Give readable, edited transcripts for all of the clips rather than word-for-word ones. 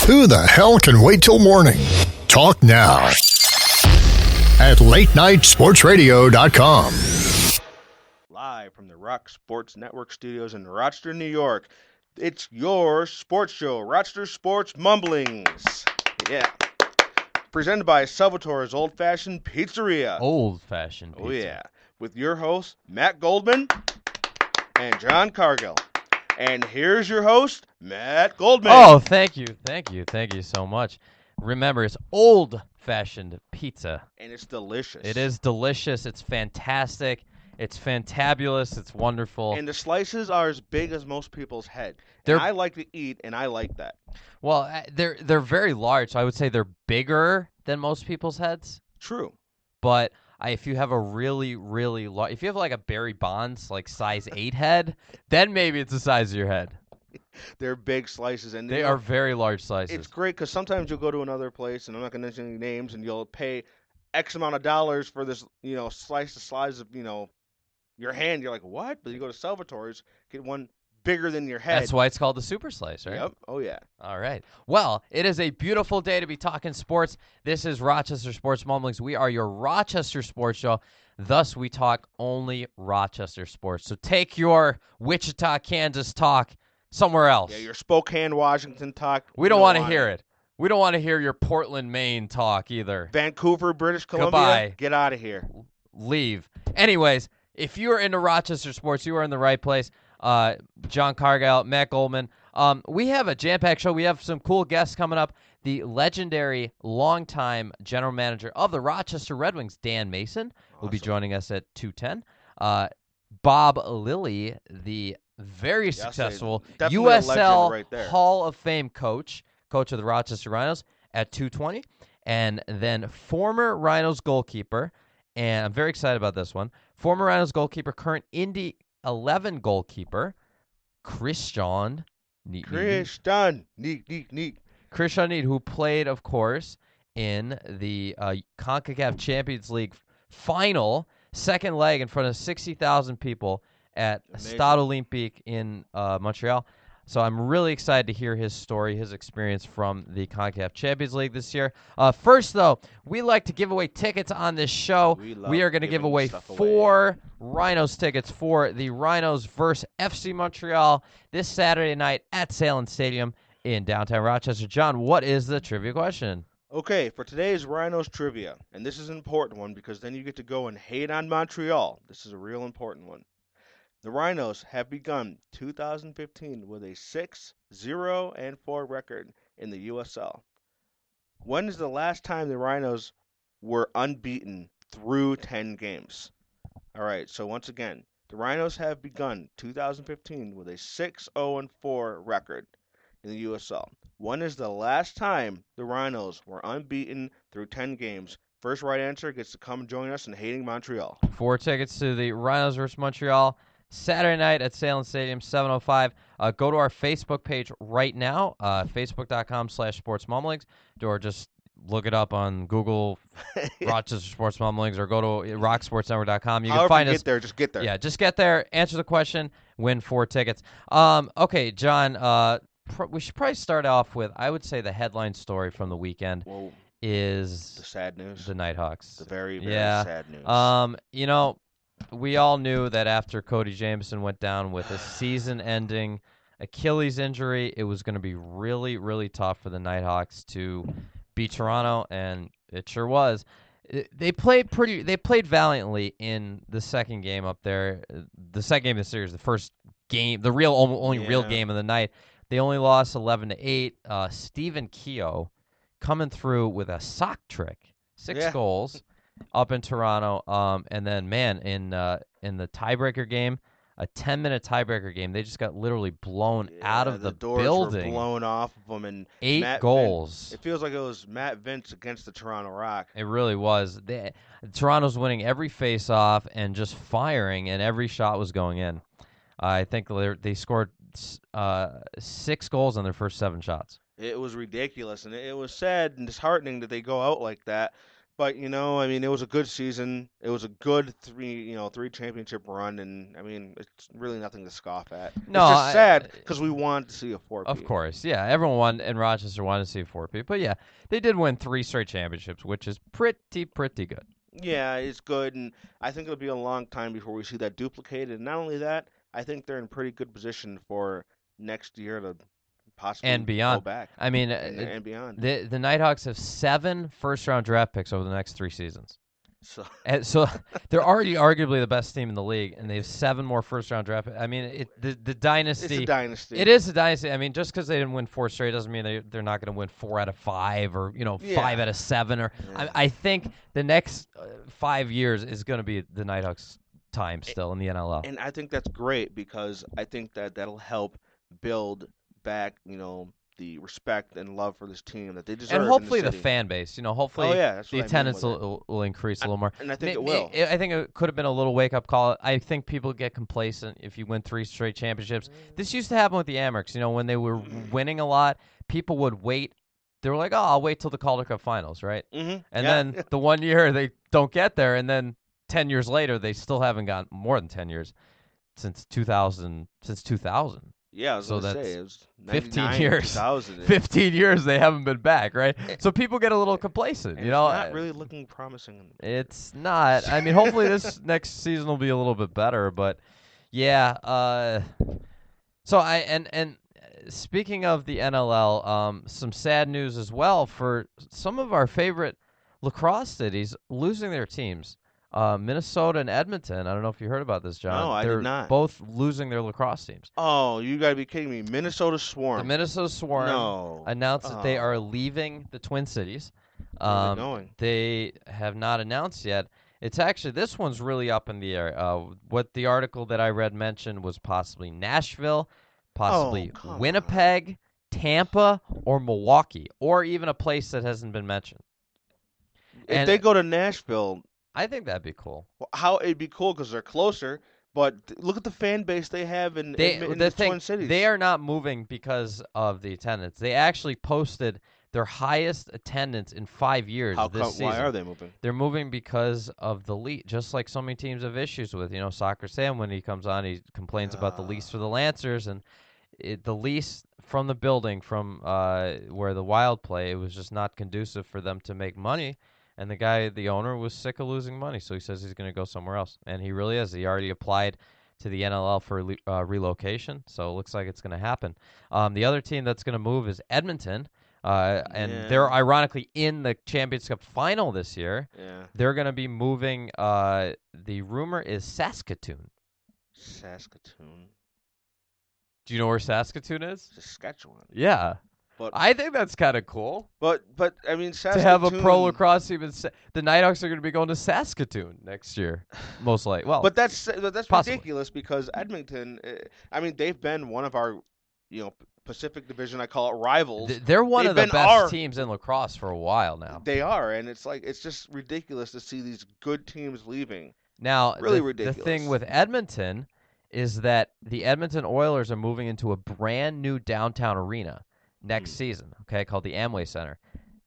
Who the hell can wait till morning? Talk now at latenightsportsradio.com. Live from the Rock Sports Network studios in Rochester, New York, it's your sports show, Rochester Sports Mumblings. Yeah. Presented by Salvatore's Old Fashioned Pizzeria. Old Fashioned Pizza. Oh, yeah. With your hosts, Matt Goldman and John Cargill. And here's your host, Matt Goldman. Oh, thank you so much. Remember, it's old-fashioned pizza. And it's delicious. It is delicious. It's fantastic. It's fantabulous. It's wonderful. And the slices are as big as most people's head. And I like to eat, and I like that. Well, they're very large, so I would say they're bigger than most people's heads. True. But if you have a really, really large, if you have like a Barry Bonds, like size 8 head, then maybe it's the size of your head. They're big slices. And they are very large slices. It's great because sometimes you'll go to another place, and I'm not going to mention any names, and you'll pay X amount of dollars for this, slice the size of, your hand. You're like, what? But you go to Salvatore's, get one bigger than your head. That's why it's called the Super Slice, right? Yep. Oh, yeah. All right. Well, it is a beautiful day to be talking sports. This is Rochester Sports Mumblings. We are your Rochester sports show. Thus, we talk only Rochester sports. So take your Wichita, Kansas talk somewhere else. Yeah, your Spokane, Washington talk. We don't want to hear it. We don't want to hear your Portland, Maine talk either. Vancouver, British Columbia. Goodbye. Get out of here. Leave. Anyways, if you are into Rochester sports, you are in the right place. John Cargill, Matt Goldman. We have a jam-packed show. We have some cool guests coming up. The legendary longtime general manager of the Rochester Red Wings, Dan Mason, will be joining us at 2:10. Bob Lilley, the very successful USL right Hall of Fame coach of the Rochester Rhinos, at 2:20. And then former Rhinos goalkeeper, and I'm very excited about this one, former Rhinos goalkeeper, current Indy 11 goalkeeper, Kristian Nicht. Kristian Nicht. Kristian Nicht, who played, of course, in the CONCACAF Champions League final, second leg in front of 60,000 people at Stade Olympique in Montreal. So I'm really excited to hear his story, his experience from the CONCACAF Champions League this year. First, though, we like to give away tickets on this show. We are going to give away 4 Rhinos tickets for the Rhinos versus FC Montreal this Saturday night at Salem Stadium in downtown Rochester. John, what is the trivia question? Okay, for today's Rhinos trivia, and this is an important one because then you get to go and hate on Montreal. This is a real important one. The Rhinos have begun 2015 with a 6-0-4 record in the USL. When is the last time the Rhinos were unbeaten through 10 games? All right, so once again, the Rhinos have begun 2015 with a 6-0-4 record in the USL. When is the last time the Rhinos were unbeaten through 10 games? First right answer gets to come join us in hating Montreal. 4 tickets to the Rhinos versus Montreal Saturday night at Salem Stadium, 7:05. Go to our Facebook page right now, facebook.com/sportsmumblings, or just look it up on Google, Rochester Sports Mumblings, or go to rocksportsnetwork.com. You can find us. Just get there. Yeah, just get there, answer the question, win 4 tickets. Okay, John, we should probably start off with, I would say, the headline story from the weekend is the sad news. The Nighthawks. The very, very sad news. We all knew that after Cody Jameson went down with a season-ending Achilles injury, it was going to be really, really tough for the Nighthawks to beat Toronto, and it sure was. They played valiantly in the second game up there. The second game of the series, the first game, the only real game of the night. They only lost 11-8. Stephen Keogh coming through with a sock trick, 6 goals up in Toronto. And then, man, in the tiebreaker game, a 10-minute tiebreaker game, they just got literally blown out of the doors building. Were blown off of them, and 8 goals. It feels like it was Matt Vince against the Toronto Rock. It really was. Toronto's winning every face-off and just firing, and every shot was going in. I think they scored 6 goals on their first 7 shots. It was ridiculous, and it was sad and disheartening that they go out like that. But I mean, it was a good season. It was a good three championship run, and I mean, it's really nothing to scoff at. No, It's just sad because we wanted to see a of four-peat. course, yeah. Everyone in Rochester wanted to see a 4P, but yeah, they did win 3 straight championships, which is pretty good. Yeah, it's good, and I think it'll be a long time before we see that duplicated. And not only that, I think they're in pretty good position for next year to possibly And beyond. go back I mean, and beyond. the Nighthawks have 7 first-round draft picks over the next 3 seasons. So And so they're already arguably the best team in the league, and they have 7 more first-round draft picks. I mean, the dynasty. it's a dynasty. It is a dynasty. I mean, just because they didn't win 4 straight doesn't mean they're not going to win 4 out of 5 or 5 out of 7. Or Yeah. I think the next 5 years is going to be the Nighthawks' time still in the NLL. And I think that's great because I think that'll help build back, the respect and love for this team that they deserve. And hopefully in the the city. fan base, hopefully Oh yeah, that's the what I mean attendance with it. will increase a little more. And I think it will. I think it could have been a little wake-up call. I think people get complacent if you win 3 straight championships. This used to happen with the Amerks. When they were winning a lot, people would wait. They were like, oh, I'll wait till the Calder Cup finals, right? Mm-hmm. And then the one year they don't get there, and then 10 years later they still haven't gotten more than 10 years since 2000. Yeah, I was So gonna that's say it was 15 99, years. 2000. 15 years they haven't been back, right? So people get a little complacent, And you know. it's not really looking promising. It's not. I mean, hopefully this next season will be a little bit better, but yeah. So and speaking of the NLL, some sad news as well for some of our favorite lacrosse cities losing their teams. Minnesota and Edmonton. I don't know if you heard about this, John. No, I They're did not. both losing their lacrosse teams. Oh, you gotta be kidding me! Minnesota Swarm. The Minnesota Swarm No. announced that they are Oh. leaving the Twin Cities. Where are they going? They have not announced yet. It's actually, this one's really up in the air. What the article that I read mentioned was possibly Nashville, possibly Oh, come Winnipeg, Tampa, or Milwaukee, or even a place that hasn't been mentioned. If And- they go to Nashville, I think that'd be cool. how it'd be cool because they're closer. But look at the fan base they have in the Twin Cities. They are not moving because of the attendance. They actually posted their highest attendance in 5 years How this come? season. Why are they moving? They're moving because of the lease, just like so many teams have issues with. Soccer Sam, when he comes on, he complains about the lease for the Lancers, and the lease from the building from where the Wild play, it was just not conducive for them to make money. And the owner, was sick of losing money, so he says he's going to go somewhere else. And he really is. He already applied to the NLL for relocation, so it looks like it's going to happen. The other team that's going to move is Edmonton, and they're ironically in the Champions Cup final this year. Yeah. They're going to be moving. The rumor is Saskatoon. Saskatoon. Do you know where Saskatoon is? Saskatchewan. Yeah. But I think that's kind of cool. but I mean To Saskatoon. have a pro lacrosse team. The Nighthawks are going to be going to Saskatoon next year, most likely. Well, But that's possibly. ridiculous because Edmonton. I mean, they've been one of our, Pacific Division. I call it rivals. They're one They've of the been best our- teams in lacrosse for a while now. They are, and it's just ridiculous to see these good teams leaving. Now, Really the ridiculous. thing with Edmonton is that the Edmonton Oilers are moving into a brand new downtown arena next season, okay, called the Amway Center.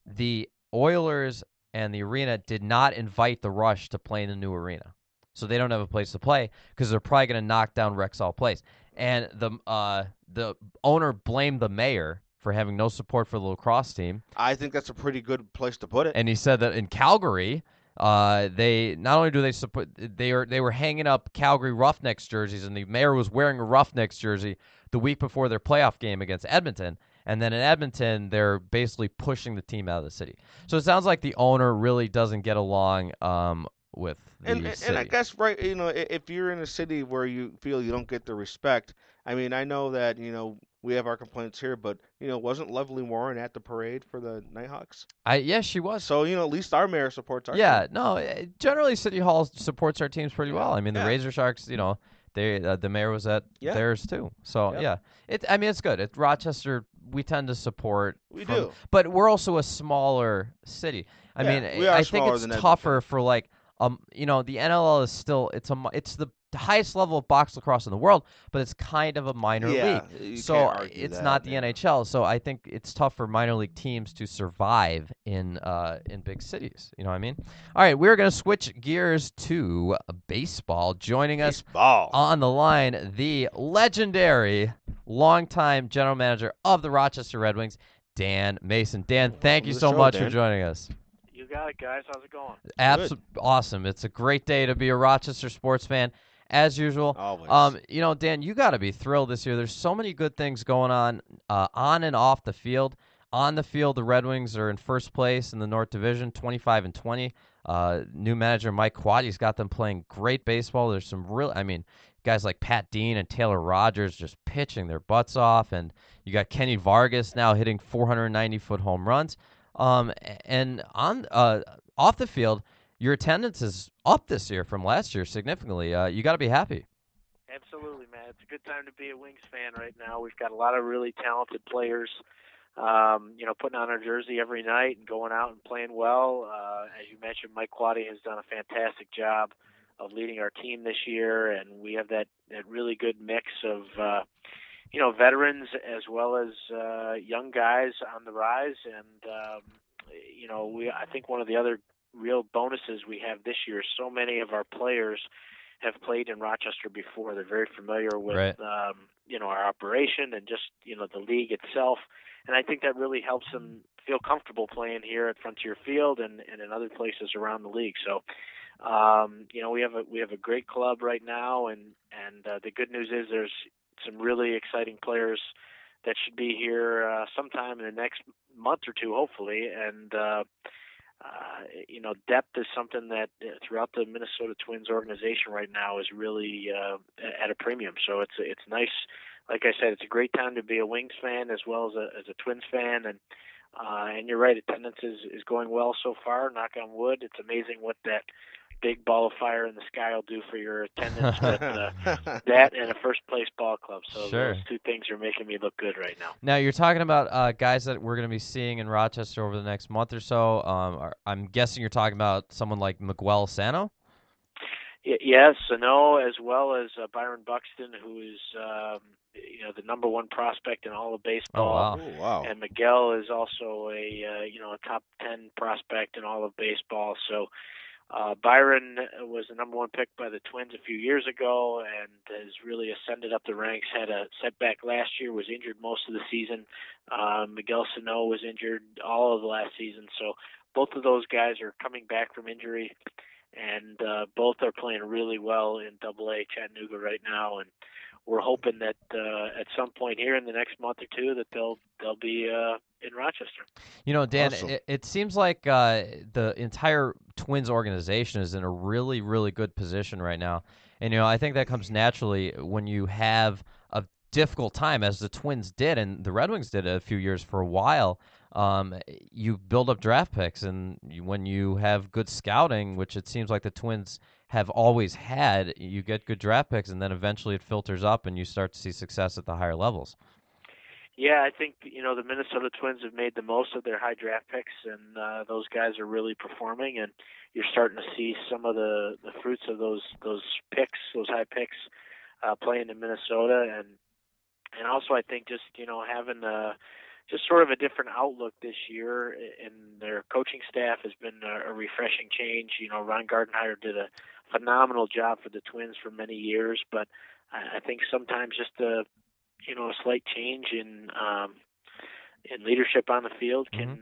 The Oilers and the arena did not invite the Rush to play in the new arena. So they don't have a place to play because they're probably going to knock down Rexall Place. And the owner blamed the mayor for having no support for the lacrosse team. I think that's a pretty good place to put it. And he said that in Calgary, they not only do they support, they were hanging up Calgary Roughnecks jerseys, and the mayor was wearing a Roughnecks jersey the week before their playoff game against Edmonton. And then in Edmonton, they're basically pushing the team out of the city. So it sounds like the owner really doesn't get along with the city. And I guess, right, if you're in a city where you feel you don't get the respect, I mean, I know that, we have our complaints here, but, wasn't Lovely Warren at the parade for the Nighthawks? Yes, she was. So, at least our mayor supports our Yeah, team. no, generally City Hall supports our teams pretty well. I mean, the Yeah. Razor Sharks, the mayor was at Yeah. theirs too. So, Yep. yeah. I mean, it's good. At Rochester, we tend to support. We do. But we're also a smaller city. I Yeah, mean, we are I think smaller it's than tougher for the NLL is still it's the highest level of box lacrosse in the world, but it's kind of a minor league. You So can't argue it's that, not the yeah. NHL. So I think it's tough for minor league teams to survive in big cities. You know what I mean? All right, we're going to switch gears to baseball. Joining us Baseball. on the line, the legendary longtime general manager of the Rochester Red Wings, Dan Mason. Dan, thank Welcome you to the so show, much Dan. for joining us. You got it, guys. How's it going? Awesome. It's a great day to be a Rochester sports fan, as usual. Always. Dan, you got to be thrilled this year. There's so many good things going on and off the field. On the field, the Red Wings are in first place in the North Division, 25-20. New manager Mike Quaddy's got them playing great baseball. There's some guys like Pat Dean and Taylor Rogers just pitching their butts off, and you got Kenny Vargas now hitting 490-foot home runs. And on off the field, your attendance is up this year from last year significantly. You got to be happy. Absolutely, man. It's a good time to be a Wings fan right now. We've got a lot of really talented players, putting on our jersey every night and going out and playing well. As you mentioned, Mike Quaddy has done a fantastic job of leading our team this year, and we have that really good mix of veterans as well as young guys on the rise. And I think one of the other real bonuses we have this year is so many of our players have played in Rochester before. They're very familiar with Right. our operation and just the league itself. And I think that really helps them feel comfortable playing here at Frontier Field and in other places around the league. So we have a great club right now, and the good news is there's some really exciting players that should be here sometime in the next month or two, hopefully. And depth is something that throughout the Minnesota Twins organization right now is really at a premium. So it's nice. Like I said, it's a great time to be a Wings fan as well as a Twins fan. And you're right, attendance is going well so far. Knock on wood. It's amazing what that big ball of fire in the sky will do for your attendance. But that and a first-place ball club. So Sure. Those two things are making me look good right now. Now, you're talking about guys that we're going to be seeing in Rochester over the next month or so. I'm guessing you're talking about someone like Miguel Sano? Yes, Sano, as well as Byron Buxton, who is the number one prospect in all of baseball. Oh, Oh, wow. And Miguel is also a top 10 prospect in all of baseball. So Byron was the number one pick by the Twins a few years ago and has really ascended up the ranks. Had a setback last year, was injured most of the season. Miguel Sano was injured all of the last season. So both of those guys are coming back from injury, and both are playing really well in AA Chattanooga right now. And we're hoping that at some point here in the next month or two that they'll be in Rochester. Dan, Awesome. it seems like the entire Twins organization is in a really, really good position right now. And, I think that comes naturally when you have a difficult time, as the Twins did and the Red Wings did a few years for a while. You build up draft picks, and when you have good scouting, which it seems like the Twins have always had, you get good draft picks, and then eventually it filters up, and you start to see success at the higher levels. Yeah, I think the Minnesota Twins have made the most of their high draft picks, and those guys are really performing. And you're starting to see some of the fruits of those picks, those high picks, playing in Minnesota. And also, I think just having just sort of a different outlook this year, and their coaching staff has been a refreshing change. Ron Gardenhire did a phenomenal job for the Twins for many years, but I think sometimes just a slight change in leadership on the field can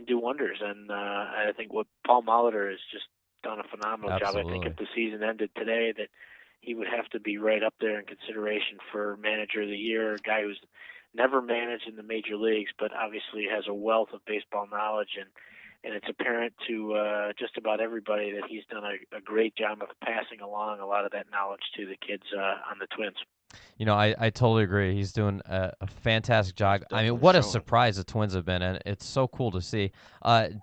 do wonders. And I think what Paul Molitor has just done a phenomenal job. I think if the season ended today, that he would have to be right up there in consideration for manager of the year, a guy who's never managed in the major leagues, but obviously has a wealth of baseball knowledge, and it's apparent to just about everybody that he's done a great job of passing along a lot of that knowledge to the kids on the Twins. I totally agree. He's doing a fantastic job. Definitely what a showing. surprise the Twins have been, and it's so cool to see.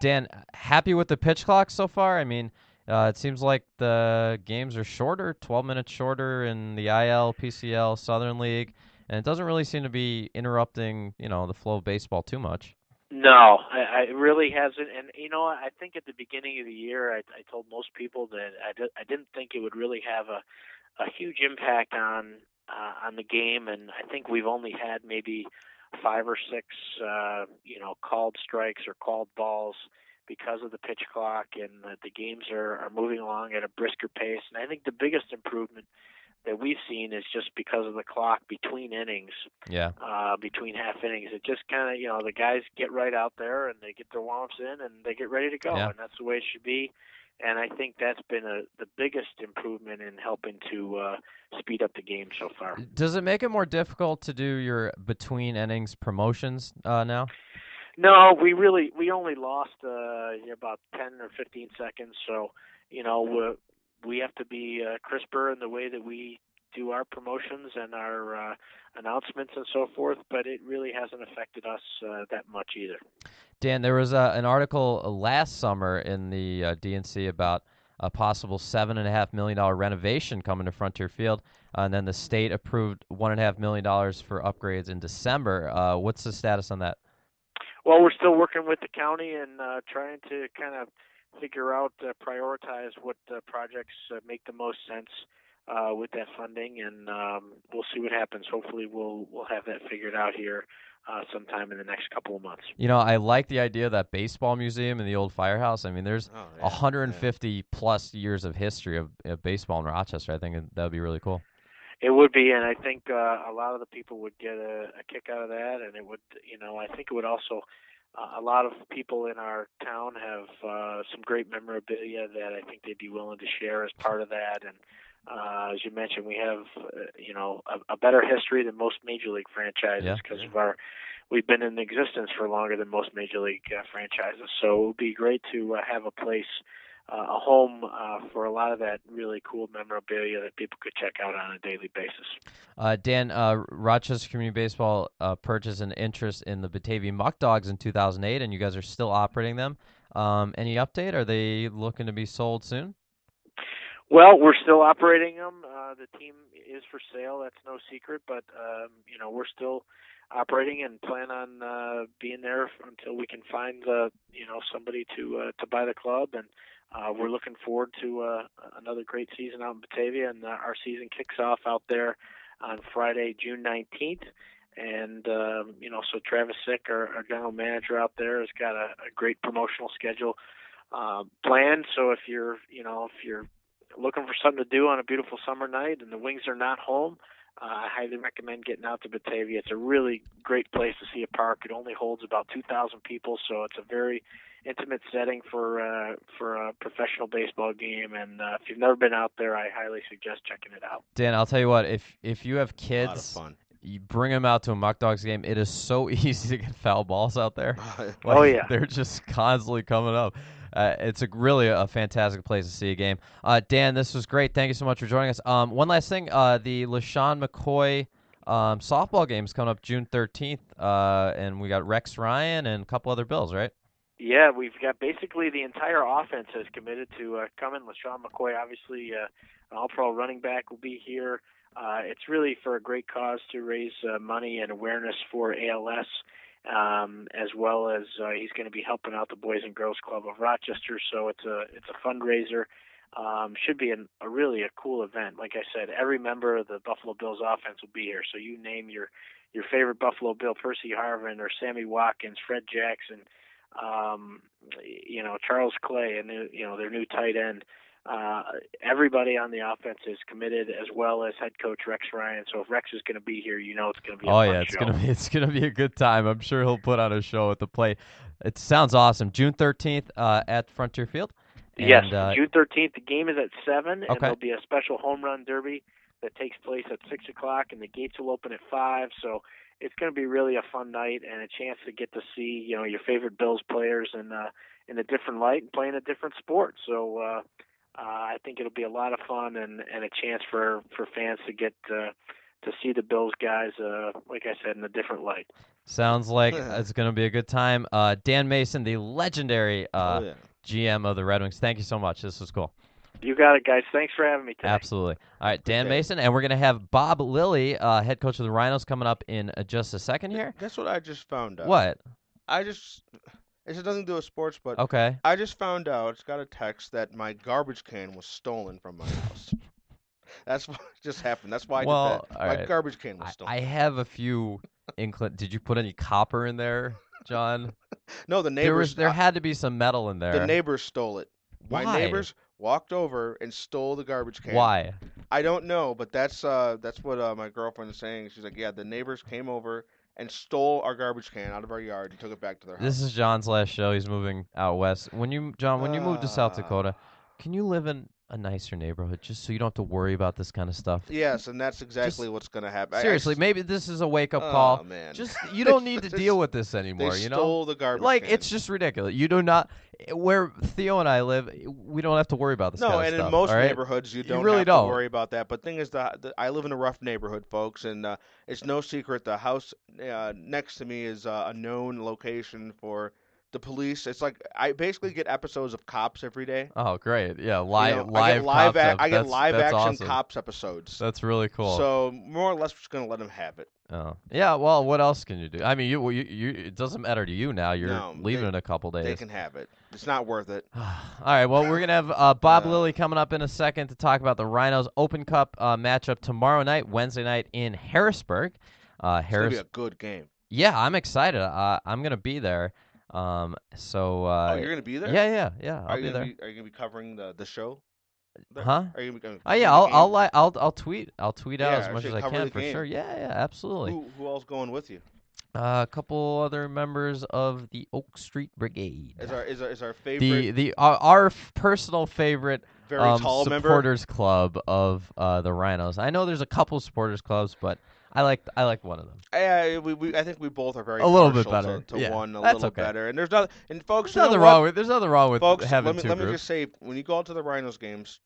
Dan, happy with the pitch clock so far? It seems like the games are shorter, 12 minutes shorter in the IL, PCL, Southern League, and it doesn't really seem to be interrupting, the flow of baseball too much. No, I really hasn't. And, I think at the beginning of the year, I told most people that I didn't think it would really have a huge impact on the game. And I think we've only had maybe 5 or 6, called strikes or called balls because of the pitch clock, and the games are moving along at a brisker pace. And I think the biggest improvement that we've seen is just because of the clock between innings, between half innings. It just kind of, the guys get right out there and they get their warm-ups in and they get ready to go, and that's the way it should be. And I think that's been the biggest improvement in helping to speed up the game so far. Does it make it more difficult to do your between innings promotions now? No, we only lost about 10 or 15 seconds, so we have to be crisper in the way that we do our promotions and our announcements and so forth, but it really hasn't affected us that much either. Dan, there was an article last summer in the DNC about a possible $7.5 million renovation coming to Frontier Field, and then the state approved $1.5 million for upgrades in December. What's the status on that? Well, we're still working with the county and trying to kind of figure out, prioritize what projects make the most sense with that funding, and we'll see what happens. Hopefully, we'll have that figured out here sometime in the next couple of months. I like the idea of that baseball museum in the old firehouse. I mean, there's 150 plus years of history of baseball in Rochester. I think that would be really cool. It would be, and I think a lot of the people would get a kick out of that, and it would, I think it would also. A lot of people in our town have some great memorabilia that I think they'd be willing to share as part of that. And as you mentioned, we have a better history than most major league franchises because of we've been in existence for longer than most major league franchises. So it would be great to have a place, a home for a lot of that really cool memorabilia that people could check out on a daily basis. Dan, Rochester Community Baseball purchased an interest in the Batavia Muck Dogs in 2008, and you guys are still operating them. Any update? Are they looking to be sold soon? Well, we're still operating them. The team is for sale. That's no secret, but we're still operating and plan on being there until we can find somebody to buy the club. And we're looking forward to another great season out in Batavia, and our season kicks off out there on Friday, June 19th. And so Travis Sick, our general manager out there, has got a great promotional schedule planned. So if you're looking for something to do on a beautiful summer night and the Wings are not home, I highly recommend getting out to Batavia. It's a really great place to see a park. It only holds about 2,000 people, so it's a very intimate setting for a professional baseball game. And if you've never been out there, I highly suggest checking it out. Dan, I'll tell you what, if you have kids, a lot of fun. You bring them out to a Muck Dogs game. It is so easy to get foul balls out there. They're just constantly coming up. It's really a fantastic place to see a game. Dan, this was great. Thank you so much for joining us. One last thing, the LaShawn McCoy softball game is coming up June 13th, and we got Rex Ryan and a couple other Bills, right? Yeah, we've got basically the entire offense has committed to coming. LaShawn McCoy, obviously, an all-pro running back, will be here. It's really for a great cause to raise money and awareness for ALS, as well as he's going to be helping out the Boys and Girls Club of Rochester. So it's a fundraiser. Should be a really a cool event. Like I said, every member of the Buffalo Bills offense will be here. So you name your favorite Buffalo Bill, Percy Harvin or Sammy Watkins, Fred Jackson, Charles Clay, and their new tight end. Everybody on the offense is committed, as well as head coach Rex Ryan. So if Rex is going to be here, it's going to be a fun show. It's gonna be a good time. I'm sure he'll put on a show at the plate. It sounds awesome. June 13th at Frontier Field. Yes, June 13th. The game is at 7, and okay. There'll be a special home run derby that takes place at 6 o'clock, and the gates will open at 5. So it's going to be really a fun night and a chance to get to see your favorite Bills players in a different light and playing a different sport. So I think it'll be a lot of fun and a chance for fans to get to see the Bills guys, like I said, in a different light. Sounds like it's going to be a good time. Dan Mason, the legendary GM of the Red Wings, thank you so much. This was cool. You got it, guys. Thanks for having me today. Absolutely. All right, Dan Mason, and we're going to have Bob Lilley, head coach of the Rhinos, coming up in just a second here. Guess what I just found out? What? It has nothing to do with sports, but okay. I just found out, got a text that my garbage can was stolen from my house. That's what just happened. That's why I Well, did that. all My right. garbage can was stolen. I have a few Did you put any copper in there, John? No, the neighbors. There had to be some metal in The there. neighbors stole it. My Why? neighbors walked over and stole the garbage can. Why? I don't know, but that's what my girlfriend is saying. She's like, yeah, the neighbors came over and stole our garbage can out of our yard and took it back to their house. This is John's last show. He's moving out west. When you move to South Dakota, can you live in a nicer neighborhood just so you don't have to worry about this kind of stuff? Yes, and that's exactly what's going to happen. Seriously, maybe this is a wake-up call. Oh, man. Just you don't need to deal with this anymore, They you know? stole the garbage Like, can. it's just ridiculous. You do not where Theo and I live, we don't have to worry about this kind of stuff. No, and in most all right? neighborhoods you don't really have don't. to worry about that. But thing is, I live in a rough neighborhood, folks, and it's no secret the house next to me is a known location for the police. It's like I basically get episodes of Cops every day. Oh, great. Yeah, I get live I get live that's action awesome. Cops episodes. That's really cool. So more or less, we're just gonna let them have it. Oh. Yeah, well, what else can you do? I mean, you it doesn't matter to you now. You're leaving in a couple days. They can have it. It's not worth it. All right, well, we're going to have Bob Lilley coming up in a second to talk about the Rhinos Open Cup matchup tomorrow night, Wednesday night in Harrisburg. It's going to be a good game. Yeah, I'm excited. I'm going to be there. Oh, you're going to be there? Yeah. I'll be there. Are you going to be covering the show? Huh? Are you going to Oh yeah, I'll tweet out as much as I can for game. sure. Yeah, absolutely. Who else going with you? A couple other members of the Oak Street Brigade. Is our favorite our personal favorite very tall supporters club of the Rhinos. I know there's a couple supporters clubs, but I like one of them. I think we both are very a little bit better to yeah, one a that's little okay. better. And there's folks, there's nothing wrong with folks, having let two me groups. just say, when you go out to the Rhinos games,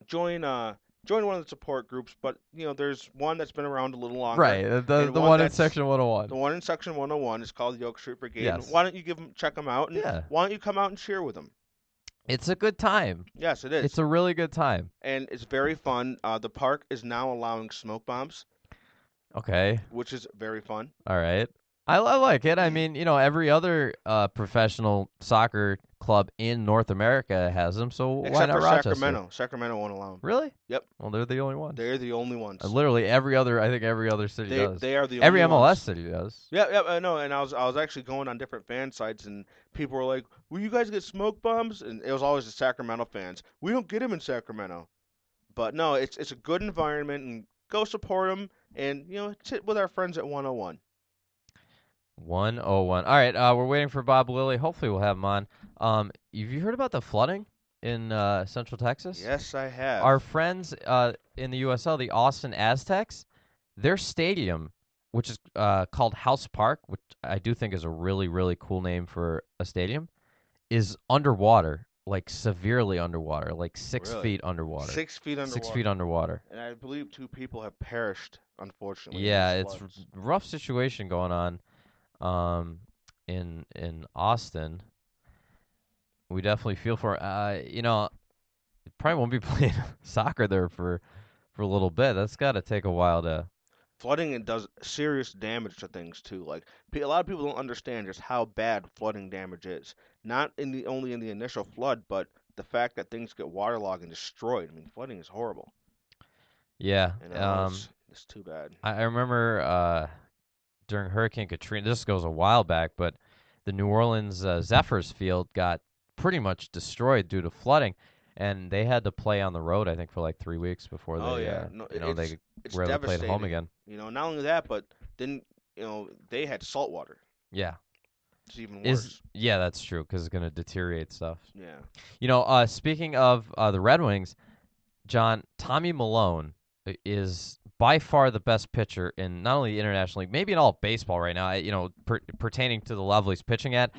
join one of the support groups, but there's one that's been around a little longer. Right, the one in Section 101. The one in Section 101 is called the Oak Street Brigade. Yes. Why don't you check them out? And why don't you come out and cheer with them? It's a good time. Yes, it is. It's a really good time. And it's very fun. The park is now allowing smoke bombs. Okay. Which is very fun. All right. I like it. I mean, every other professional soccer club in North America has them, so Except why not for Rochester? Sacramento. Sacramento won't allow them. Really? Yep. Well, they're the only ones. They're the only ones. Literally every other city does. They are the every only MLS ones. city does. Yeah, I know. And I was actually going on different fan sites, and people were like, "Will you guys get smoke bombs?" And it was always the Sacramento fans. We don't get them in Sacramento. But no, it's a good environment, and go support them, and sit with our friends at 101. 101. All right, we're waiting for Bob Lilley. Hopefully we'll have him on. Have you heard about the flooding in Central Texas? Yes, I have. Our friends in the USL, the Austin Aztecs, their stadium, which is called House Park, which I do think is a really, really cool name for a stadium, is underwater, like severely underwater, like 6 feet underwater. 6 feet underwater. 6 feet underwater. And I believe 2 people have perished, unfortunately. Yeah, it's a rough situation going on. In Austin, we definitely feel for probably won't be playing soccer there for a little bit. That's got to take a while to. Flooding, it does serious damage to things too. Like a lot of people don't understand just how bad flooding damage is. Not only in the initial flood, but the fact that things get waterlogged and destroyed. I mean, flooding is horrible. Yeah. It's too bad. I remember during Hurricane Katrina, this goes a while back, but the New Orleans Zephyrs field got pretty much destroyed due to flooding, and they had to play on the road, I think, for like 3 weeks before they they were able to play at home again. Not only that, but then they had salt water. Yeah. It's even worse. Yeah, that's true, because it's going to deteriorate stuff. Yeah. Speaking of the Red Wings, John, Tommy Malone is by far the best pitcher in not only the International League, maybe in all of baseball right now. Pertaining to the level he's pitching at,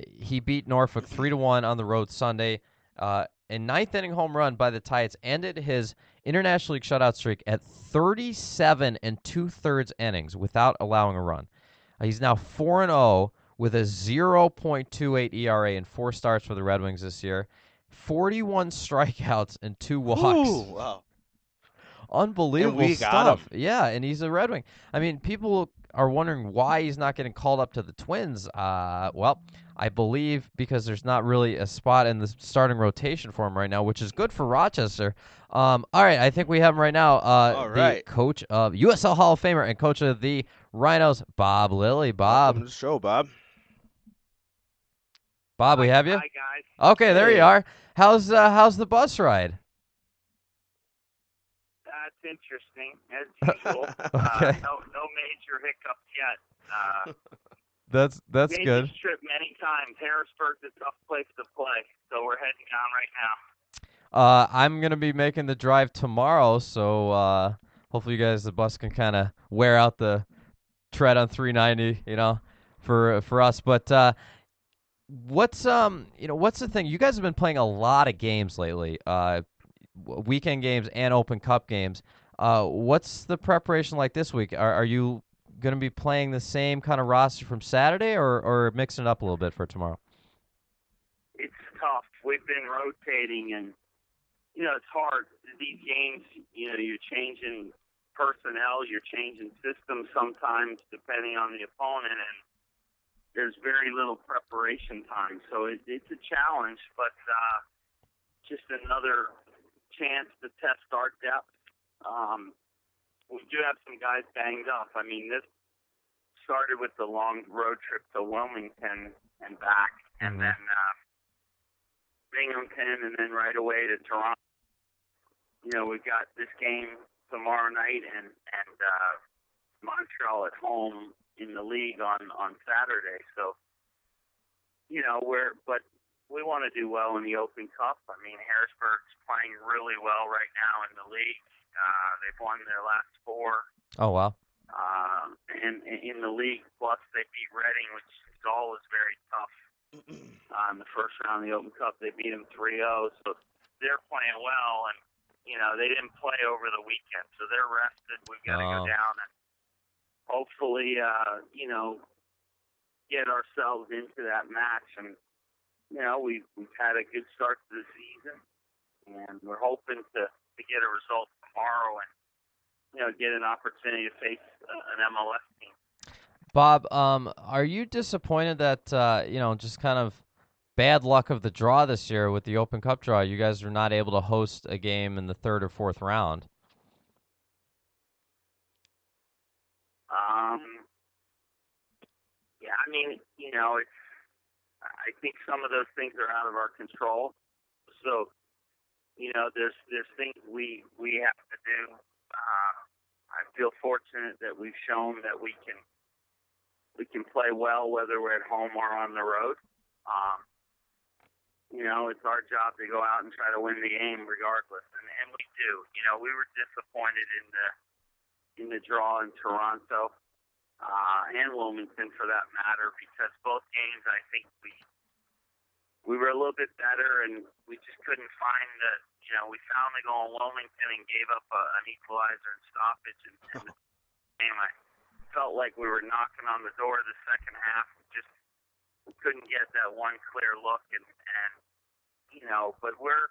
he beat Norfolk 3-1 on the road Sunday. A ninth inning home run by the Tides ended his International League shutout streak at 37 2/3 innings without allowing a run. He's now 4-0 with a 0.28 ERA in 4 starts for the Red Wings this year. 41 strikeouts and 2 walks. Ooh, wow. Unbelievable stuff. Yeah, and he's a Red Wing. I mean, people are wondering why he's not getting called up to the Twins, well, I believe because there's not really a spot in the starting rotation for him right now, which is good for Rochester. All right, I think we have him right now. All the right. coach of USL Hall of Famer and coach of the Rhinos, Bob Lilley. Bob. Welcome to the show, Bob. Bob, we have you? Hi, guys. Okay, there you Hey. are. How's the bus ride? That's interesting, as usual. Okay. No major hiccups yet. That's Made good. this trip many times. Harrisburg's a tough place to play, so we're heading down right now. I'm gonna be making the drive tomorrow, so hopefully you guys, the bus can kind of wear out the tread on 390, for us. But what's the thing? You guys have been playing a lot of games lately, weekend games and Open Cup games. What's the preparation like this week? Are you going to be playing the same kind of roster from Saturday, or mixing it up a little bit for tomorrow? It's tough. We've been rotating, and it's hard. These games, you're changing personnel, you're changing systems sometimes depending on the opponent, and there's very little preparation time. So it's a challenge, but just another chance to test our depth. We do have some guys banged up. I mean, this started with the long road trip to Wilmington and back, and then Binghamton, and then right away to Toronto. We've got this game tomorrow night and Montreal at home in the league on Saturday. So, but we want to do well in the Open Cup. I mean, Harrisburg's playing really well right now in the league. They've won their last 4. Oh, wow. And in the league, plus they beat Reading, which is always very tough. In the first round of the Open Cup, they beat them 3-0. So they're playing well, and they didn't play over the weekend, so they're rested. We've got to go down and hopefully, get ourselves into that match. And we've had a good start to the season, and we're hoping to get a result tomorrow and get an opportunity to face an MLS team. Bob, are you disappointed that just kind of bad luck of the draw this year with the Open Cup draw? You guys are not able to host a game in the 3rd or 4th round. Yeah, I mean, I think some of those things are out of our control. So, there's things we have to do. I feel fortunate that we've shown that we can play well whether we're at home or on the road. It's our job to go out and try to win the game regardless, and we do. We were disappointed in the draw in Toronto and Wilmington for that matter, because both games I think we were a little bit better, and we just couldn't find the. We found the goal in Wilmington and gave up an equalizer and stoppage, and the game I felt like we were knocking on the door of the second half. We couldn't get that one clear look, and but we're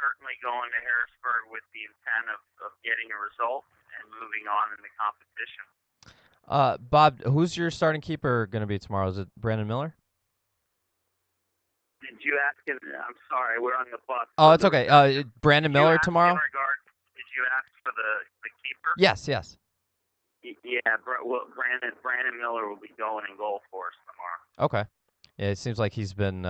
certainly going to Harrisburg with the intent of getting a result and moving on in the competition. Bob, who's your starting keeper going to be tomorrow? Is it Brandon Miller? Did you ask him? I'm sorry, we're on the bus. Oh, it's okay. Brandon Miller tomorrow? Did you ask for the keeper? Yes. Yeah, Brandon Miller will be going in goal for us tomorrow. Okay. Yeah, it seems like he's been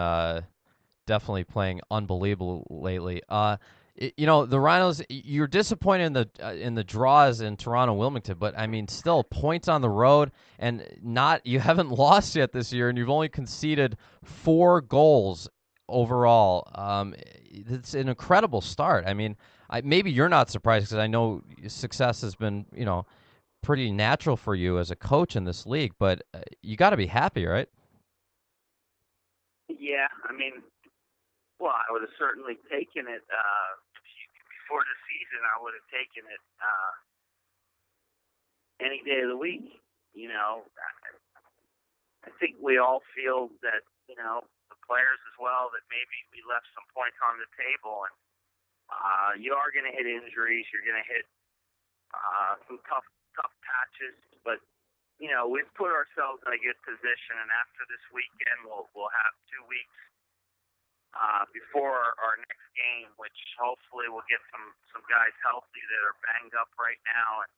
definitely playing unbelievable lately. The Rhinos, you're disappointed in the draws in Toronto, Wilmington, but I mean, still points on the road, and you haven't lost yet this year, and you've only conceded 4 goals overall. It's an incredible start. I mean, maybe you're not surprised because I know success has been, pretty natural for you as a coach in this league, but you got to be happy, right? Yeah, I mean, well, I would have certainly taken it before the season. I would have taken it any day of the week. I think we all feel that, the players as well, that maybe we left some points on the table, and you are going to hit injuries. You're going to hit some tough tough patches, but we've put ourselves in a good position, and after this weekend, we'll have 2 weeks before our next game, which hopefully we'll get some guys healthy that are banged up right now, and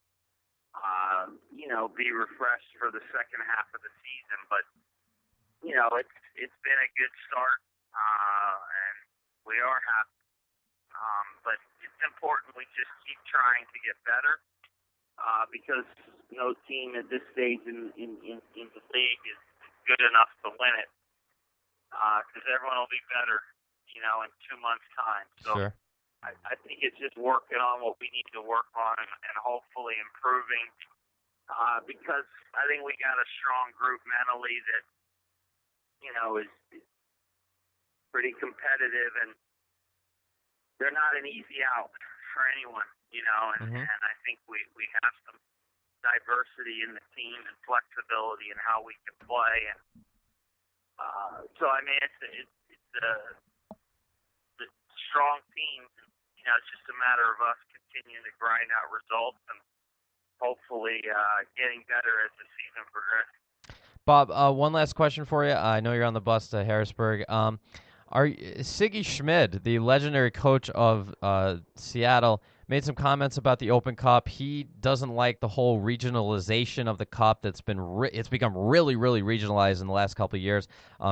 be refreshed for the second half of the season. But it's been a good start, and we are happy. But it's important we just keep trying to get better, because no team at this stage in the league is good enough to win it. Because everyone will be better, in 2 months' time. So Sure. I think it's just working on what we need to work on and hopefully improving. Because I think we got a strong group mentally that, is pretty competitive, and they're not an easy out for anyone, and I think we have some diversity in the team and flexibility in how we can play. And so, I mean, it's a strong team. It's just a matter of us continuing to grind out results and hopefully getting better as the season progresses. Bob, one last question for you. I know you're on the bus to Harrisburg. Siggy Schmid, the legendary coach of Seattle, made some comments about the Open Cup. He doesn't like the whole regionalization of the Cup. It's become really, really regionalized in the last couple of years.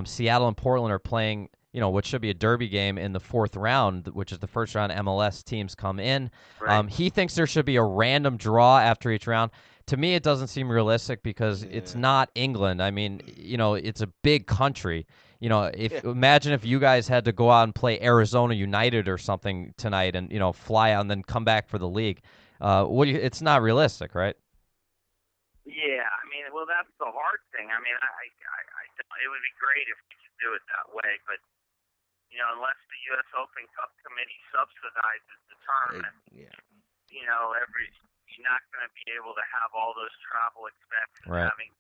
Seattle and Portland are playing, what should be a derby game in the fourth round, which is the first round MLS teams come in. Right. He thinks there should be a random draw after each round. To me, it doesn't seem realistic because it's not England. I mean, it's a big country. Imagine if you guys had to go out and play Arizona United or something tonight, and fly out and then come back for the league. It's not realistic, right? Yeah, I mean, well, that's the hard thing. I mean, it would be great if we could do it that way, but unless the U.S. Open Cup Committee subsidizes the tournament, you're not going to be able to have all those travel expenses, Right. having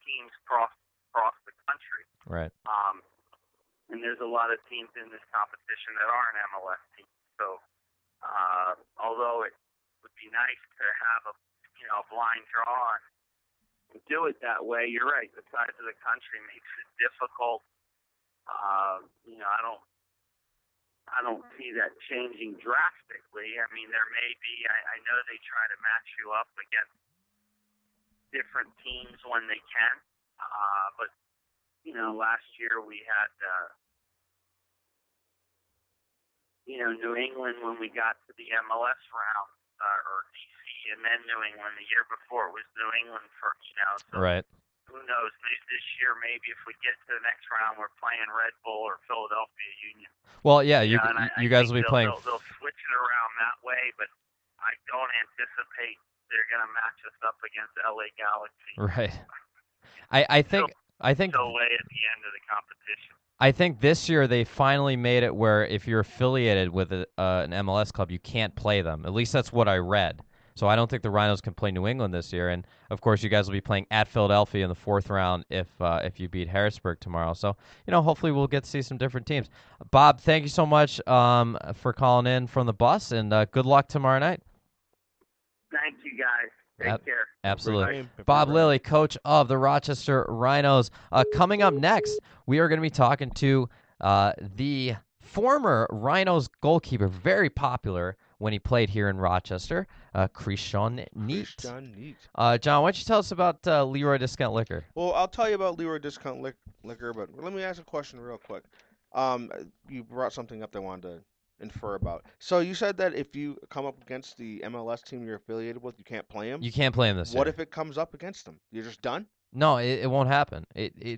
teams cross the country. Right. And there's a lot of teams in this competition that aren't MLS teams. So, although it would be nice to have a blind draw and do it that way, you're right. The size of the country makes it difficult. I don't see that changing drastically. I mean, there may be. I know they try to match you up against different teams when they can, but last year we had New England when we got to the MLS round, or DC, and then New England. The year before it was New England first. So Right. who knows? This year, maybe if we get to the next round, we're playing Red Bull or Philadelphia Union. Well, yeah, you I guys think will be playing. They'll switch it around that way, but I don't anticipate they're going to match us up against LA Galaxy. Right. I think Till way at the end of the competition. I think this year they finally made it where if you're affiliated with an MLS club, you can't play them. At least that's what I read. So I don't think the Rhinos can play New England this year. And, of course, you guys will be playing at Philadelphia in the fourth round if you beat Harrisburg tomorrow. So, hopefully we'll get to see some different teams. Bob, thank you so much for calling in from the bus, and good luck tomorrow night. Thank you, guys. Take care. Absolutely. Bob Lilley, coach of the Rochester Rhinos. Coming up next, we are going to be talking to the former Rhinos goalkeeper, very popular when he played here in Rochester, Kristian Nicht. John, why don't you tell us about Leroy Discount Liquor? Well, I'll tell you about Leroy Discount Liquor, but let me ask a question real quick. You brought something up that I wanted to infer about. So you said that if you come up against the MLS team you're affiliated with, you can't play them? You can't play them this year. What if it comes up against them? You're just done? No, it won't happen.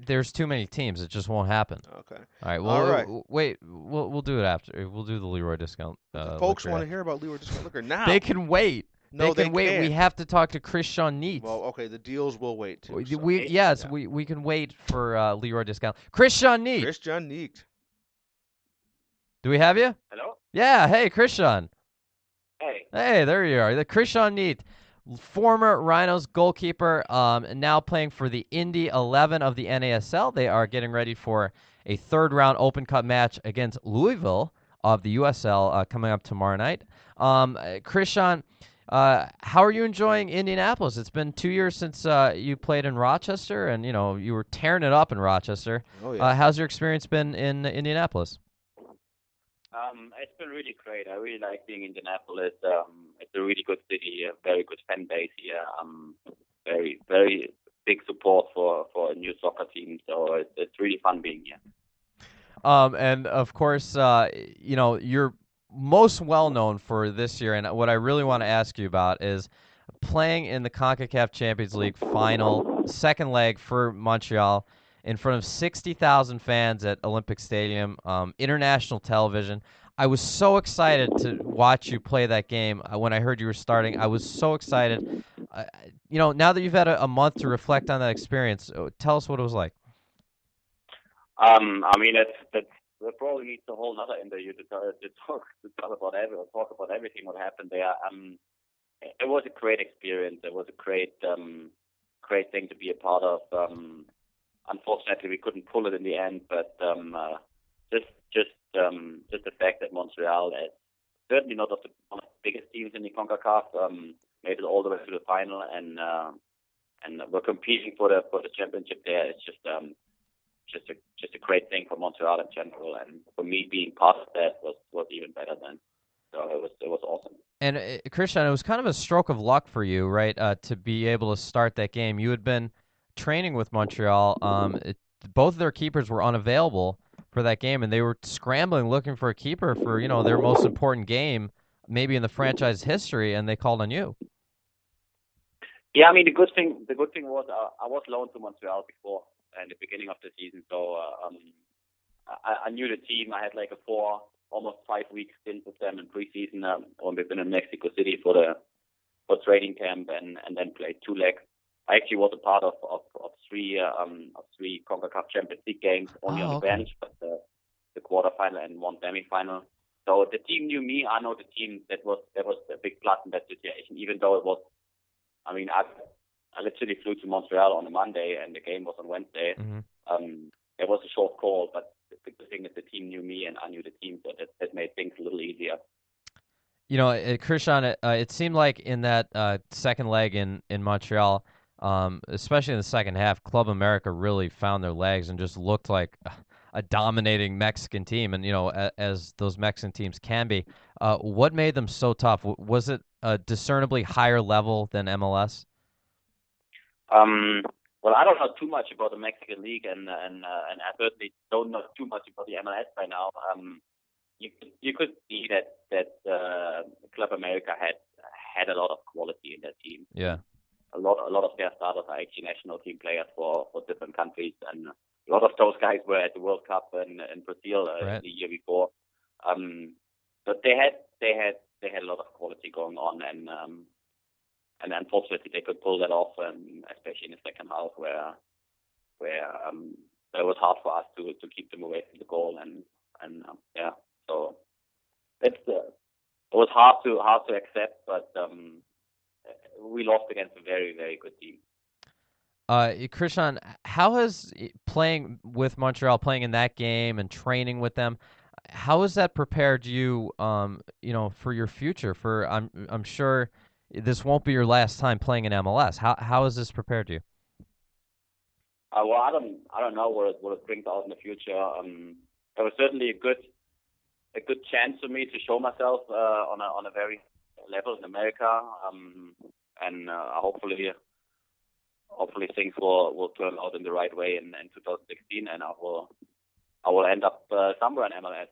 There's too many teams. It just won't happen. Okay. All right. Well, all right. Wait. We'll do it after. We'll do the Leroy Discount. Folks want to hear about Leroy Discount Liquor now. They can wait. No, they can wait. can't. We have to talk to Kristian Nicht. Well, okay. The deals will wait too. We can wait for Leroy Discount. Kristian Nicht. Kristian Nicht. Do we have you? Hello? Yeah. Hey, Kristian. Hey. Hey, there you are. The Kristian Nicht, former Rhinos goalkeeper, now playing for the Indy 11 of the NASL. They are getting ready for a third-round Open Cup match against Louisville of the USL coming up tomorrow night. Kristian, How are you enjoying Indianapolis? It's been 2 years since you played in Rochester, and you were tearing it up in Rochester. Oh yeah. How's your experience been in Indianapolis? It's been really great. I really like being in Indianapolis. It's a really good city, a very good fan base here. Very, very big support for a new soccer team. So it's really fun being here. And of course, you're most well known for this year, and what I really want to ask you about is playing in the CONCACAF Champions League final, second leg for Montreal, in front of 60,000 fans at Olympic Stadium, international television. I was so excited to watch you play that game when I heard you were starting. I was so excited. Now that you've had a month to reflect on that experience, tell us what it was like. I mean, that probably needs a whole other interview to talk about everything what happened there. It was a great experience. It was a great thing to be a part of. Unfortunately, we couldn't pull it in the end, but just the fact that Montreal is certainly not one of the biggest teams in the CONCACAF, made it all the way to the final, and we're competing for the championship there. It's just a great thing for Montreal in general, and for me being part of that was even better then. So it was awesome. And Kristian, it was kind of a stroke of luck for you, right? To be able to start that game. You had been training with Montreal. Both of their keepers were unavailable for that game, and they were scrambling looking for a keeper for their most important game, maybe in the franchise history, and they called on you. Yeah, I mean the good thing was I was loaned to Montreal before in the beginning of the season, so I knew the team. I had like almost 5 weeks stint with them in preseason when we've been in Mexico City for training camp, and then played 2 legs. I actually was a part of three CONCACAF Champions League games, only on the bench, but the quarterfinal and 1 semifinal. So the team knew me. I know the team. That was a big plus in that situation. Even though it was, I mean, I literally flew to Montreal on a Monday and the game was on Wednesday. Mm-hmm. It was a short call, but the thing is the team knew me and I knew the team, so that made things a little easier. Kristian, it seemed like in that second leg in Montreal, especially in the second half, Club America really found their legs and just looked like a dominating Mexican team, and as those Mexican teams can be. What made them so tough? Was it a discernibly higher level than MLS? Well, I don't know too much about the Mexican League, and I certainly don't know too much about the MLS by now. You could see that Club America had a lot of quality in their team. Yeah. A lot of their starters are actually national team players for different countries, and a lot of those guys were at the World Cup in Brazil right. the year before. But they had a lot of quality going on, and unfortunately they could pull that off, especially in the second half where it was hard for us to keep them away from the goal, and so it was hard to accept, but we lost against a very, very good team. Kristian, how has playing with Montreal, playing in that game and training with them, how has that prepared you, for your future? I'm sure this won't be your last time playing in MLS. How has this prepared you? Well, I don't know what it brings out in the future. It was certainly a good chance for me to show myself on a very level in America, and hopefully things will turn out in the right way in 2016, and I will end up somewhere in MLS.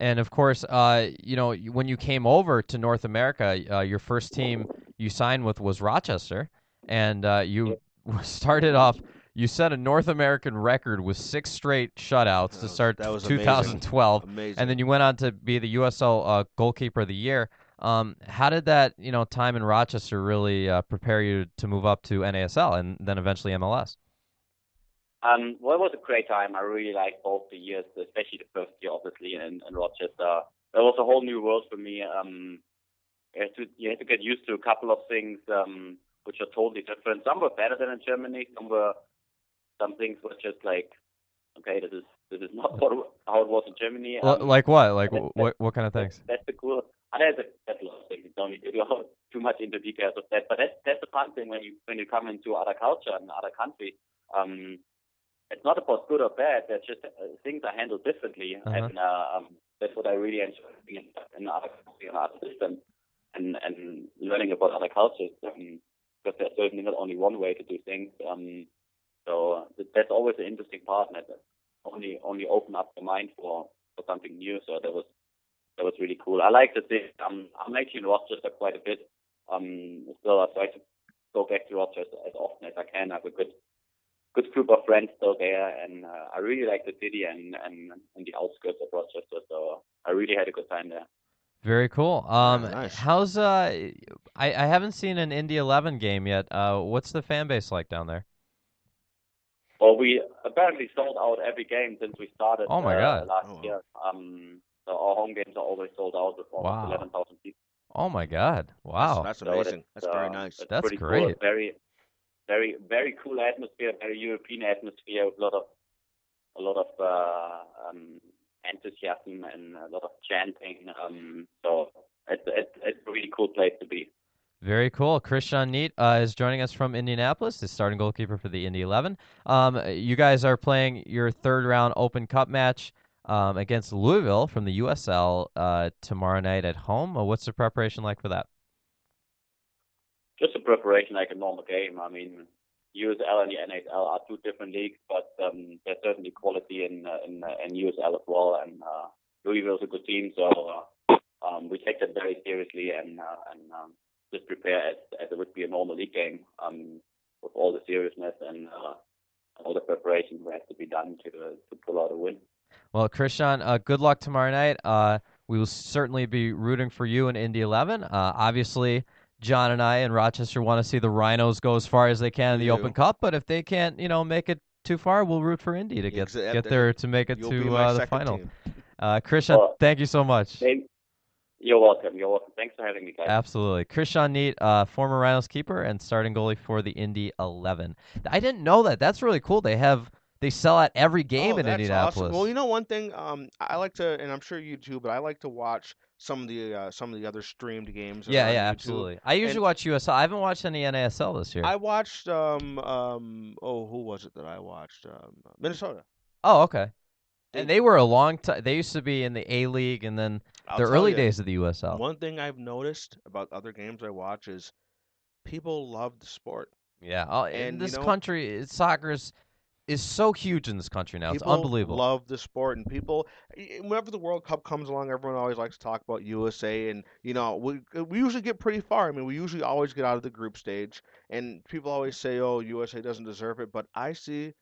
And of course, when you came over to North America, your first team you signed with was Rochester, and you started off. You set a North American record with 6 straight shutouts to start 2012, amazing. And then you went on to be the USL goalkeeper of the year. How did that, time in Rochester really prepare you to move up to NASL and then eventually MLS? Well, it was a great time. I really liked both the years, especially the first year, obviously, in Rochester. It was a whole new world for me. You had to get used to a couple of things which are totally different. Some were better than in Germany. Some things were just like, okay, this is not how it was in Germany. Like what? Like what kind of things? That's the cool. there's a lot of things. You don't need to go too much into details of that. But that's the fun thing when you come into other culture and other countries. It's not about good or bad. That's just things are handled differently, and that's what I really enjoy in other countries and other systems, and learning about other cultures. Because there's certainly not only one way to do things. So that's always an interesting part, and that only open up the mind for something new. So that was really cool. I like to say I'm actually in Rochester quite a bit. Still I try to go back to Rochester as often as I can. I have a good group of friends still there, and I really like the city and the outskirts of Rochester. So I really had a good time there. Very cool. Nice. How's I haven't seen an Indy 11 game yet. What's the fan base like down there? Well, we apparently sold out every game since we started. Oh my God. Last year. So our home games are always sold out with almost 11,000 people. Oh my God! Wow. That's amazing. That's very nice. That's pretty great. Cool. Very, very, very cool atmosphere. Very European atmosphere with a lot of enthusiasm and a lot of chanting. So it's a really cool place to be. Very cool. Kristian Nicht is joining us from Indianapolis, the starting goalkeeper for the Indy 11. You guys are playing your third round Open Cup match against Louisville from the USL tomorrow night at home. What's the preparation like for that? Just a preparation like a normal game. I mean, USL and the NHL are two different leagues, but there's certainly quality in USL as well. And Louisville's a good team, so we take that very seriously and just prepare as it would be a normal league game with all the seriousness and all the preparation that has to be done to pull out a win. Well, Kristian, good luck tomorrow night. We will certainly be rooting for you in Indy 11. Obviously, John and I in Rochester want to see the Rhinos go as far as they can in the Open Cup, but if they can't, make it too far, we'll root for Indy to get there to make it to the final. Kristian, thank you so much. You're welcome. Thanks for having me, guys. Absolutely. Kristian Nicht, former Rhinos keeper and starting goalie for the Indy 11. I didn't know that. That's really cool. They sell out every game in Indianapolis. Awesome. Well, one thing I like to, and I'm sure you too, but I like to watch some of the other streamed games. Yeah, absolutely. I usually watch USL. I haven't watched any NASL this year. I watched who was it that I watched? Minnesota. Oh, okay. And they were a long time. They used to be in the A League, and then the early days of the USL. One thing I've noticed about other games I watch is people love the sport. Yeah, in this country, soccer is so huge in this country now. It's unbelievable. People love the sport, and whenever the World Cup comes along, everyone always likes to talk about USA, and we usually get pretty far. I mean, we usually always get out of the group stage, and people always say, "Oh, USA doesn't deserve it," but I see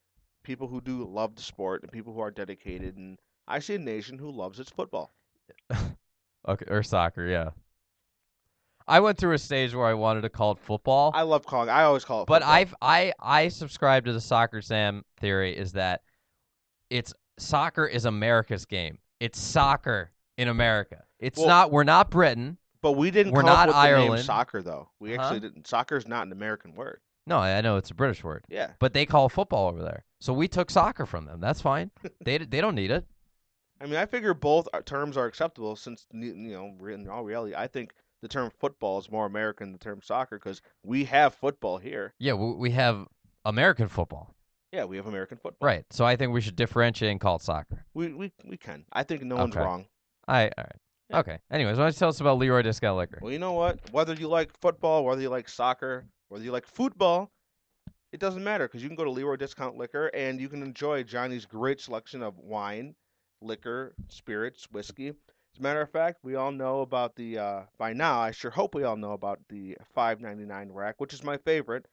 people who do love the sport and people who are dedicated, and I see a nation who loves its football. Okay, or soccer, yeah. I went through a stage where I wanted to call it football. I always call it football. But I subscribe to the Soccer Sam theory is that soccer is America's game. It's soccer in America. We're not Britain. But we didn't we're come up not with Ireland. the name soccer, though. We actually didn't. Soccer is not an American word. No, I know it's a British word. Yeah. But they call football over there. So we took soccer from them. That's fine. They don't need it. I mean, I figure both terms are acceptable since, in all reality, I think the term football is more American than the term soccer because we have football here. Yeah, we have American football. Yeah, we have American football. Right. So I think we should differentiate and call it soccer. We can. I think no one's wrong. All right. Yeah. Okay. Anyways, why don't you tell us about Leroy Discount Liquor? Well, you know what? Whether you like football, whether you like soccer, whether you like football, it doesn't matter because you can go to Leroy Discount Liquor and you can enjoy Johnny's great selection of wine, liquor, spirits, whiskey. As a matter of fact, we all know about by now, I sure hope we all know about the $5.99 rack, which is my favorite.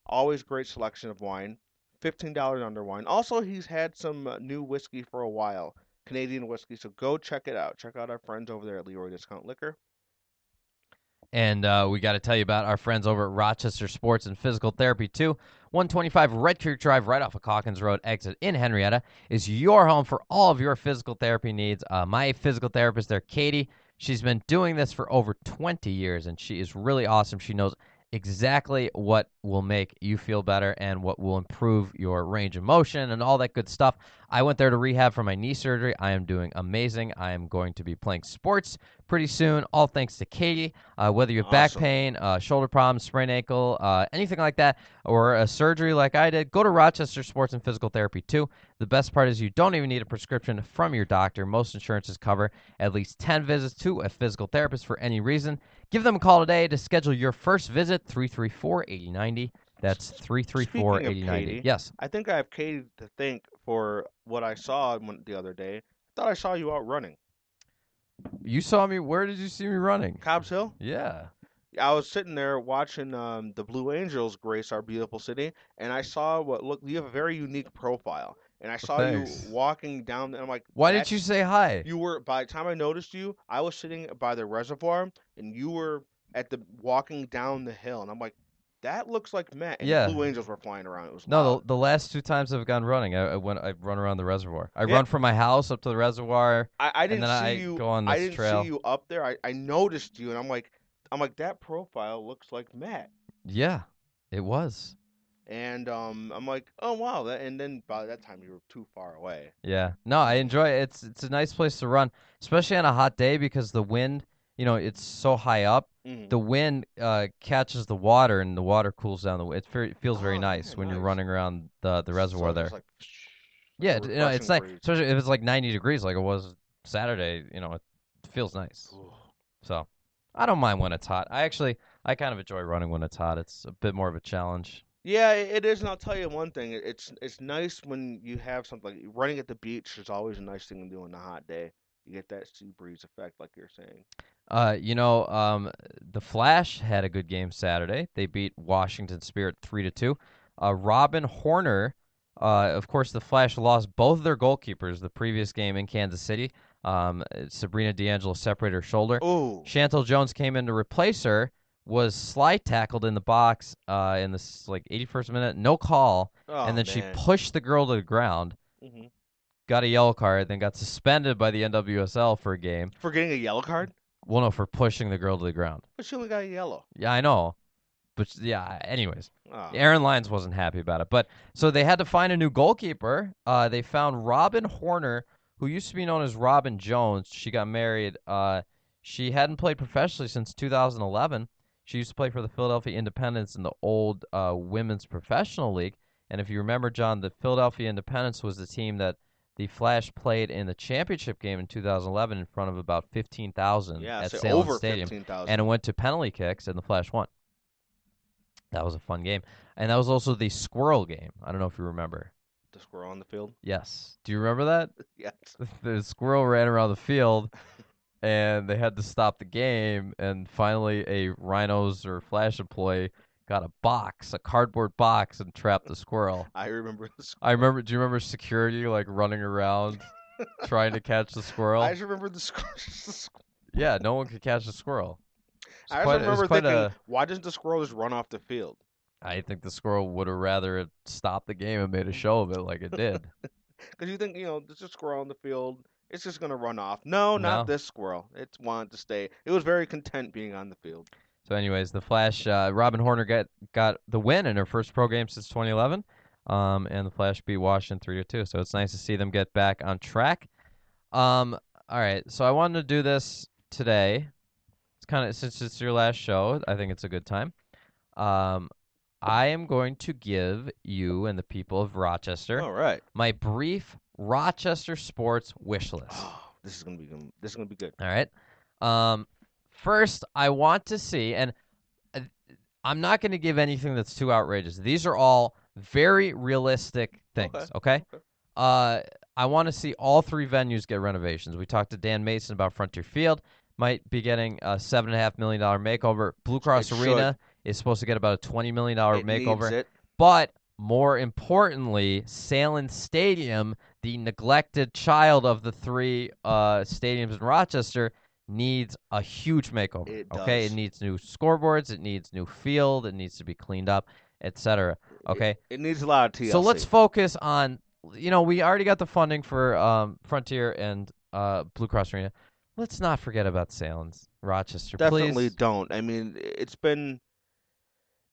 Always great selection of wine. $15 under wine. Also, he's had some new whiskey for a while. Canadian whiskey, so go check it out. Check out our friends over there at Leroy Discount Liquor. And we got to tell you about our friends over at Rochester Sports and Physical Therapy, too. 125 Red Creek Drive, right off of Calkins Road exit in Henrietta, is your home for all of your physical therapy needs. My physical therapist there, Katie, she's been doing this for over 20 years, and she is really awesome. She knows exactly what will make you feel better and what will improve your range of motion and all that good stuff. I went there to rehab for my knee surgery. I am doing amazing. I am going to be playing sports pretty soon, all thanks to Katie. Whether you have back Awesome. pain, shoulder problems, sprained ankle, anything like that, or a surgery like I did, go to Rochester Sports and Physical Therapy too. The best part is you don't even need a prescription from your doctor. Most insurances cover at least 10 visits to a physical therapist for any reason. Give them a call today to schedule your first visit, 334-8090. That's Speaking of 334-8090. Katie, Yes. I think I have Katie to thank for what I saw the other day. I thought I saw you out running. You saw me. Where did you see me running? Cobbs Hill? Yeah. I was sitting there watching the Blue Angels grace our beautiful city, and I saw you have a very unique profile. And I saw Thanks. you walking down, and I'm like, Why didn't you say hi? You were, by the time I noticed you, I was sitting by the reservoir, and you were walking down the hill, and I'm like, that looks like Matt. And Yeah. the Blue Angels were flying around. It was No, loud. the last 2 times I've gone running, I run around the reservoir. I Yeah. run from my house up to the reservoir. I didn't and then see I you. go on I this didn't trail. see you up there. I noticed you, and I'm like, that profile looks like Matt. Yeah, it was. And I'm like, oh wow. And then by that time, you were too far away. Yeah. No, I enjoy it. It's a nice place to run, especially on a hot day because the wind, it's so high up. Mhm. The wind catches the water, and the water cools down. It feels very Oh, nice yeah, when you're nice. running around the reservoir So there. just like, Yeah, a it's refreshing like, breeze. especially if it's like 90 degrees like it was Saturday, it feels nice. Ooh. So I don't mind when it's hot. I kind of enjoy running when it's hot. It's a bit more of a challenge. Yeah, it is, and I'll tell you one thing. It's nice when you have something like running at the beach is always a nice thing to do on a hot day. You get that sea breeze effect, like you're saying. The Flash had a good game Saturday. They beat Washington Spirit 3-2. Robin Horner, of course, the Flash lost both their goalkeepers the previous game in Kansas City. Sabrina D'Angelo separated her shoulder. Oh, Chantel Jones came in to replace her. Was slide tackled in the box in this 81st minute, no call, and then she man. pushed the girl to the ground. Mhm. Got a yellow card, then got suspended by the NWSL for a game. For getting a yellow card? Well, no, for pushing the girl to the ground. But she only got a yellow. Yeah, I know. But, yeah, anyways. Oh. Aaron Lyons wasn't happy about it. But so they had to find a new goalkeeper. They found Robin Horner, who used to be known as Robin Jones. She got married. She hadn't played professionally since 2011. She used to play for the Philadelphia Independents in the old Women's Professional League. And if you remember, John, the Philadelphia Independents was the team that the Flash played in the championship game in 2011 in front of about 15,000 at so Salem over Stadium. 15,000. And it went to penalty kicks, and the Flash won. That was a fun game. And that was also the Squirrel game. I don't know if you remember. The squirrel on the field? Yes. Do you remember that? Yes. The squirrel ran around the field, and they had to stop the game, and finally a Rhinos or Flash employee got a cardboard box, and trapped the squirrel. I remember the squirrel. I remember. Do you remember security running around trying to catch the squirrel? I just remember the squirrel. Yeah, no one could catch the squirrel. I just remember thinking, why doesn't the squirrel just run off the field? I think the squirrel would have rather stopped the game and made a show of it like it did. Because you think, there's a squirrel on the field. It's just going to run off. No, not this squirrel. It wanted to stay. It was very content being on the field. So anyways, the Flash, Robin Horner got the win in her first pro game since 2011, and the Flash beat Washington 3-2. So it's nice to see them get back on track. All right, so I wanted to do this today. It's kind of, since it's your last show, I think it's a good time. I am going to give you and the people of Rochester All right. my brief Rochester Sports wish list. Oh, this is gonna be good. This is gonna be good. All right. First, I want to see, and I'm not going to give anything that's too outrageous. These are all very realistic things. Okay. I want to see all 3 venues get renovations. We talked to Dan Mason about Frontier Field. Might be getting a $7.5 million makeover. Blue Cross Arena is supposed to get about a $20 million makeover. Needs it. But more importantly, Salem Stadium, the neglected child of the 3 stadiums in Rochester, needs a huge makeover. It Okay, does. it needs new scoreboards, it needs new field, it needs to be cleaned up, etc. Okay, It needs a lot of TLC. so let's focus on. We already got the funding for Frontier and Blue Cross Arena. Let's not forget about Salem's Rochester, definitely please. don't. I mean, it's been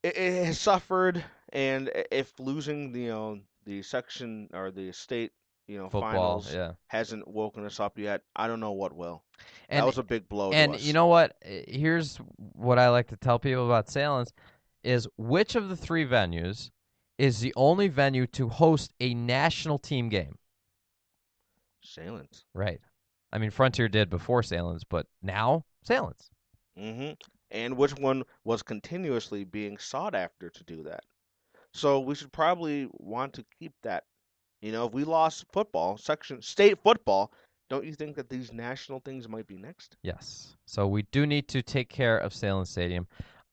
it has suffered, and if losing the section or the state Football, finals yeah. hasn't woken us up yet. I don't know what will. And that was a big blow to And us. you know what? Here's what I like to tell people about Salins is which of the 3 venues is the only venue to host a national team game? Salins. Right. I mean, Frontier did before Salins, but now Salins. Mm-hmm. And which one was continuously being sought after to do that? So we should probably want to keep that. If we lost football, state football, don't you think that these national things might be next? Yes. So we do need to take care of Salem Stadium.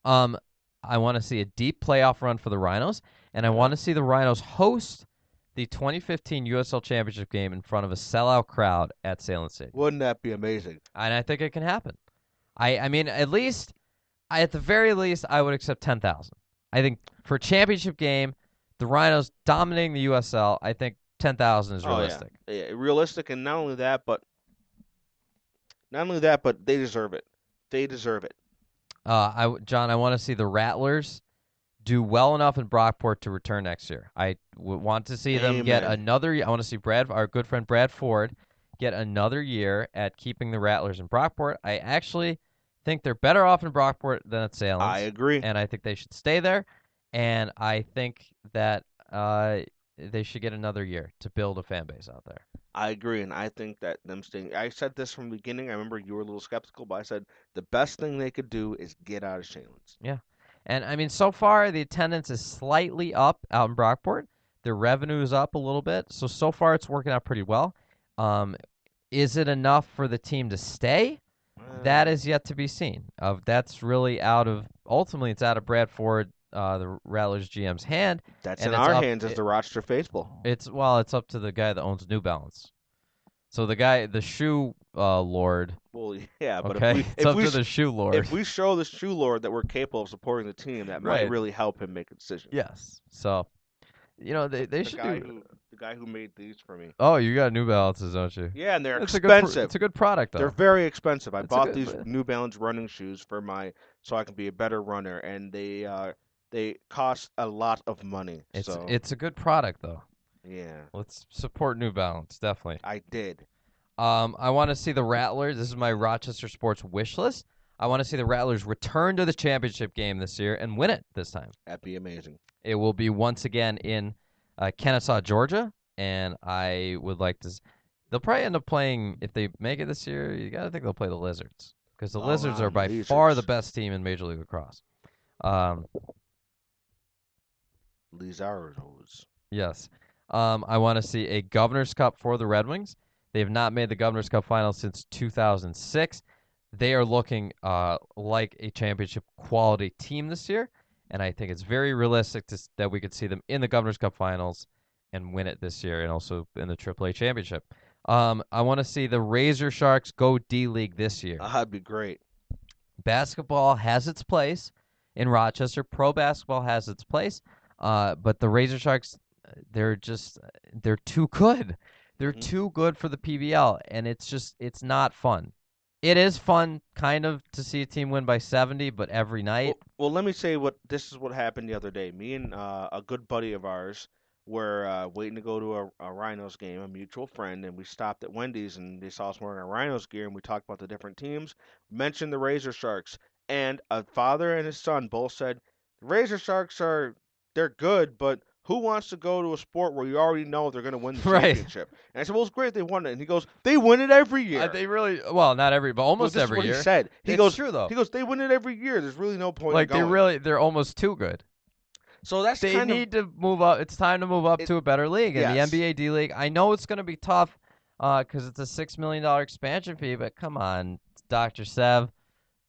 I want to see a deep playoff run for the Rhinos, and I want to see the Rhinos host the 2015 USL Championship game in front of a sellout crowd at Salem Stadium. Wouldn't that be amazing? And I think it can happen. I mean, at the very least, I would accept 10,000. I think for a championship game, the Rhinos dominating the USL, I think 10,000 is realistic. Yeah, realistic, and not only that, but they deserve it. They deserve it. John, I want to see the Rattlers do well enough in Brockport to return next year. I want to see them get another year. I want to see our good friend Brad Ford, get another year at keeping the Rattlers in Brockport. I actually think they're better off in Brockport than at Salem. I agree. And I think they should stay there. And I think that they should get another year to build a fan base out there. I agree, and I think that them staying. I said this from the beginning. I remember you were a little skeptical, but I said the best thing they could do is get out of Shalen's. Yeah. And, I mean, so far the attendance is slightly up out in Brockport. Their revenue is up a little bit. So far it's working out pretty well. Is it enough for the team to stay? That is yet to be seen. That's really ultimately it's out of Brad Ford, the Rattlers GM's hand. That's in our hands as the Rochester faithful. It's up to the guy that owns New Balance. So the shoe lord. Well, yeah, but okay? It's up to the shoe lord. If we show the shoe lord that we're capable of supporting the team, that might really help him make a decision. Yes. So, they should do. The guy who made these for me. Oh, you got New Balances, don't you? Yeah, and they're expensive. It's a good product, though. They're very expensive. I bought these New Balance running shoes so I can be a better runner, and they cost a lot of money. It's a good product, though. Yeah. Let's support New Balance, definitely. I did. I want to see the Rattlers. This is my Rochester Sports wish list. I want to see the Rattlers return to the championship game this year and win it this time. That'd be amazing. It will be once again in Kennesaw, Georgia, and I would like to. They'll probably end up playing, if they make it this year, you got to think they'll play the Lizards, because the Lizards are by far the best team in Major League Lacrosse. Lizardos. Yes. I want to see a Governor's Cup for the Red Wings. They have not made the Governor's Cup final since 2006. They are looking like a championship quality team this year, and I think it's very realistic that we could see them in the Governor's Cup finals and win it this year, and also in the AAA championship. I want to see the Razor Sharks go D-League this year. That'd be great. Basketball has its place in Rochester. Pro basketball has its place, but the Razor Sharks, they're too good. They're too good for the PBL, and it's not fun. It is fun, kind of, to see a team win by 70, but every night. Well, let me say this is what happened the other day. Me and a good buddy of ours were waiting to go to a Rhinos game, a mutual friend, and we stopped at Wendy's, and they saw us wearing our Rhinos gear, and we talked about the different teams, mentioned the Razor Sharks, and a father and his son both said, the Razor Sharks they're good, but who wants to go to a sport where you already know they're going to win the championship? And I said, well, it's great they won it. And he goes, they win it every year. They really, well, not every, but almost every year. This is what he said. It's goes, true, though. He goes, they win it every year. There's really no point in going. They're almost too good. So they need to move up. It's time to move up to a better league. And the NBA D-League, I know it's going to be tough because it's a $6 million expansion fee, but come on, Dr. Sev,